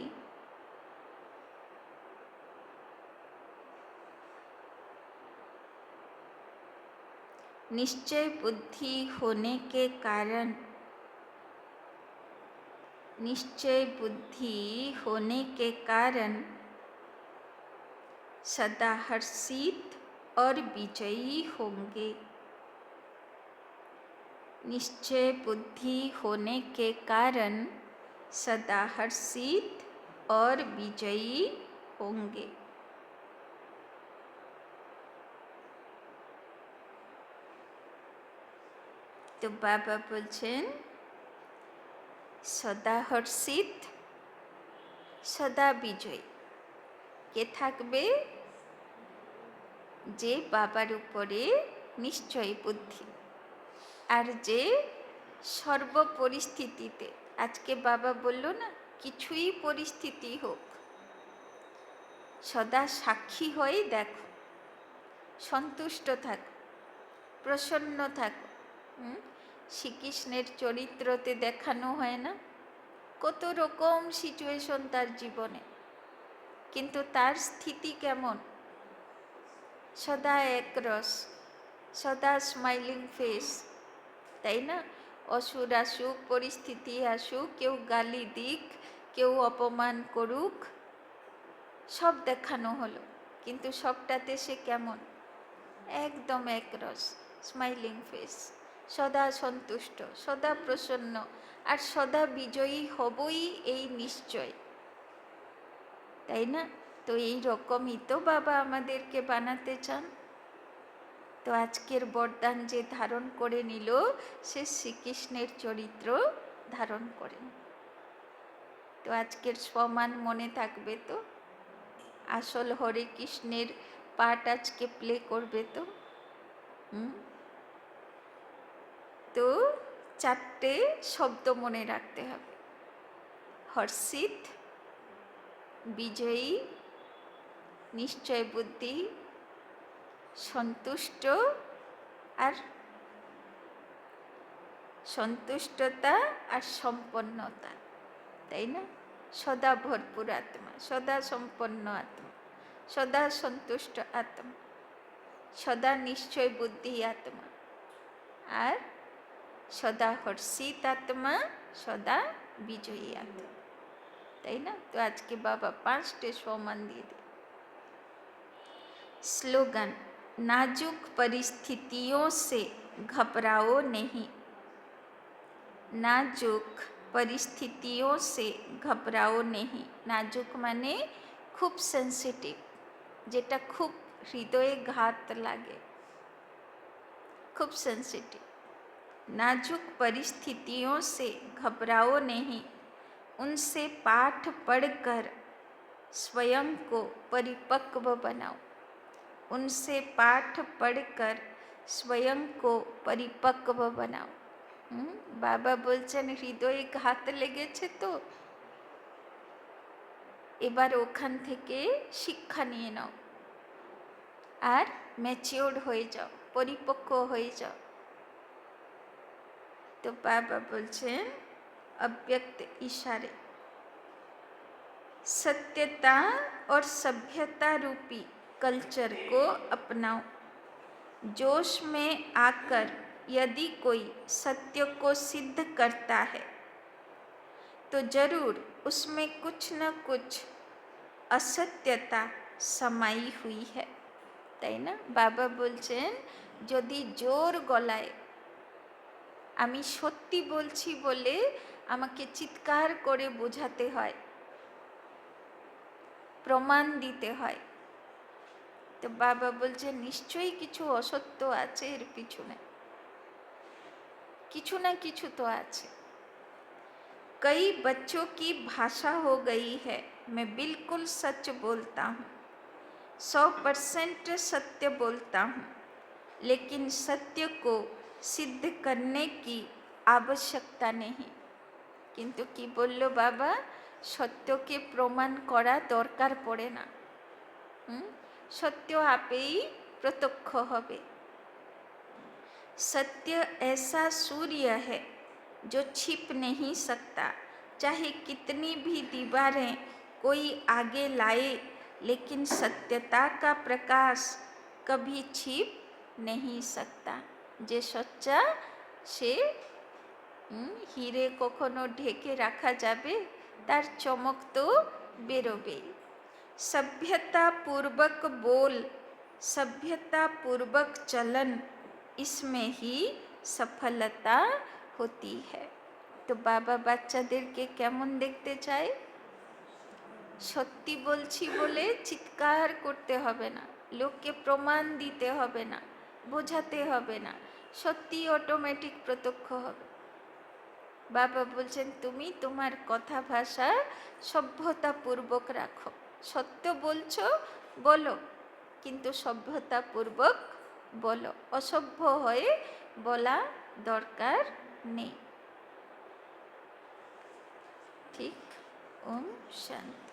निश्चय बुद्धि होने के कारण, निश्चय बुद्धि होने के कारण सदा हर्षित और विजयी होंगे। निश्चय बुद्धि होने के कारण सदा हर्षित और विजयी होंगे। तो बाबा बोलছেন सदा हर्षित सदा विजयी কে থাকবে? যে বাবার উপরে নিশ্চয় বুদ্ধি, আর যে সর্ব পরিস্থিতিতে, আজকে বাবা বলল না, কিছুই পরিস্থিতি হোক সদা সাক্ষী হয়ে দেখো, সন্তুষ্ট থাকো, প্রসন্ন থাকো। শ্রীকৃষ্ণের চরিত্রতে দেখানো হয় না কত রকম সিচুয়েশন তার জীবনে, কিন্তু তার স্থিতি কেমন? সদা একরস, সদা স্মাইলিং ফেস, তাই না? অসুর আসুক, পরিস্থিতি আসুক, কেউ গালি দিক, কেউ অপমান করুক, সব দেখানো হলো, কিন্তু সবটাতে সে কেমন? একদম একরস, স্মাইলিং ফেস, সদা সন্তুষ্ট, সদা প্রসন্ন, আর সদা বিজয়ী হবই এই নিশ্চয়, তাই না? তো এই রকমই তো বাবা আমাদেরকে বানাতে চান। তো আজকের বরদান যে ধারণ করে নিল, সে শ্রীকৃষ্ণের চরিত্র ধারণ করেন। তো আজকের সমান মনে থাকবে তো? আসল হরে কৃষ্ণের পাঠ আজকে প্লে করবে তো? তো চারটে শব্দ মনে রাখতে হবে: হর্ষিত, বিজয়ী, নিশ্চয় বুদ্ধি, সন্তুষ্ট, আর সন্তুষ্টতা আর সম্পন্নতা, তাই না? সদা ভরপুর আত্মা, সদা সম্পন্ন আত্মা, সদা সন্তুষ্ট আত্মা, সদা নিশ্চয় বুদ্ধি আত্মা, আর সদা হর্ষিত আত্মা, সদা বিজয়ী আত্মা, তাই না? তো আজকে বাবা 5টে সম্মান দিয়ে দিই। स्लोगन: नाजुक परिस्थितियों से घबराओ नहीं। नाजुक परिस्थितियों से घबराओ नहीं। नाजुक माने खूब सेंसिटिव, যেটা খুব হৃদয়ে ঘাত লাগে, खूब सेंसिटिव। नाजुक परिस्थितियों से घबराओ नहीं, उनसे पाठ पढ़कर स्वयं को परिपक्व बनाओ। उनसे पाठ पढ़कर स्वयं को परिपक्व बनाओ। বাবা বলছেন হৃদয়ে ঘাত লেগেছে তো, এবার ওখান থেকে শিক্ষা নিয়ে নাও আর ম্যাচিওর হয়ে যাও, পরিপক্ক হয়ে যাও। तो बाबा बोलছেন अव्यक्त इशारे, सत्यता और सभ्यता रूपी कल्चर को अपनाओ। जोश में आकर यदि कोई सत्य को सिद्ध करता है तो जरूर उसमें कुछ न कुछ असत्यता समाई हुई है, তাই না? বাবা বলছেন যদি জোর গলায় আমি সত্যি বলছি বলে আমাকে চিৎকার করে বোঝাতে হয়, প্রমাণ দিতে হয়, তো বাবা বলছেন নিশ্চয়ই কিছু অসত্য আছে এর পিছনে, কিছু না কিছু তো আছে। कई बच्चों की भाषा हो गई है, मैं बिल्कुल सच बोलता हूँ, 100% सत्य बोलता हूँ, लेकिन सत्य को सिद्ध करने की आवश्यकता नहीं। किंतु कि बोल्लो बाबा, सत्यके प्रमाण करा दरकार पड़े ना, सत्य आपेई प्रत्यक्ष होबे। सत्य ऐसा सूर्य है जो छिप नहीं सकता, चाहे कितनी भी दीवारें कोई आगे लाए, लेकिन सत्यता का प्रकाश कभी छिप नहीं सकता। जे सच्चा से हीरे कखनो ढेके रखा जाबे, तार चमक तो बेरोबेई, सभ्यता पूर्वक बोल, सभ्यता पूर्वक चलन, इसमें ही सफलता होती है। তো বাবা বাচ্চাদেরকে কেমন দেখতে চায়? সত্যি বলছি বলে চিৎকার করতে হবে না, লোককে প্রমাণ দিতে হবে না, বোঝাতে হবে না, সত্যি অটোমেটিক প্রত্যক্ষ হবে। বাবা বলছেন তুমি তোমার কথা ভাষা সভ্যতাপূর্বক রাখো, সত্য বলছো বলো, কিন্তু সভ্যতাপূর্বক বলো, অসভ্য হয়ে বলা দরকার নেই। ঠিক? ওম শান্তি।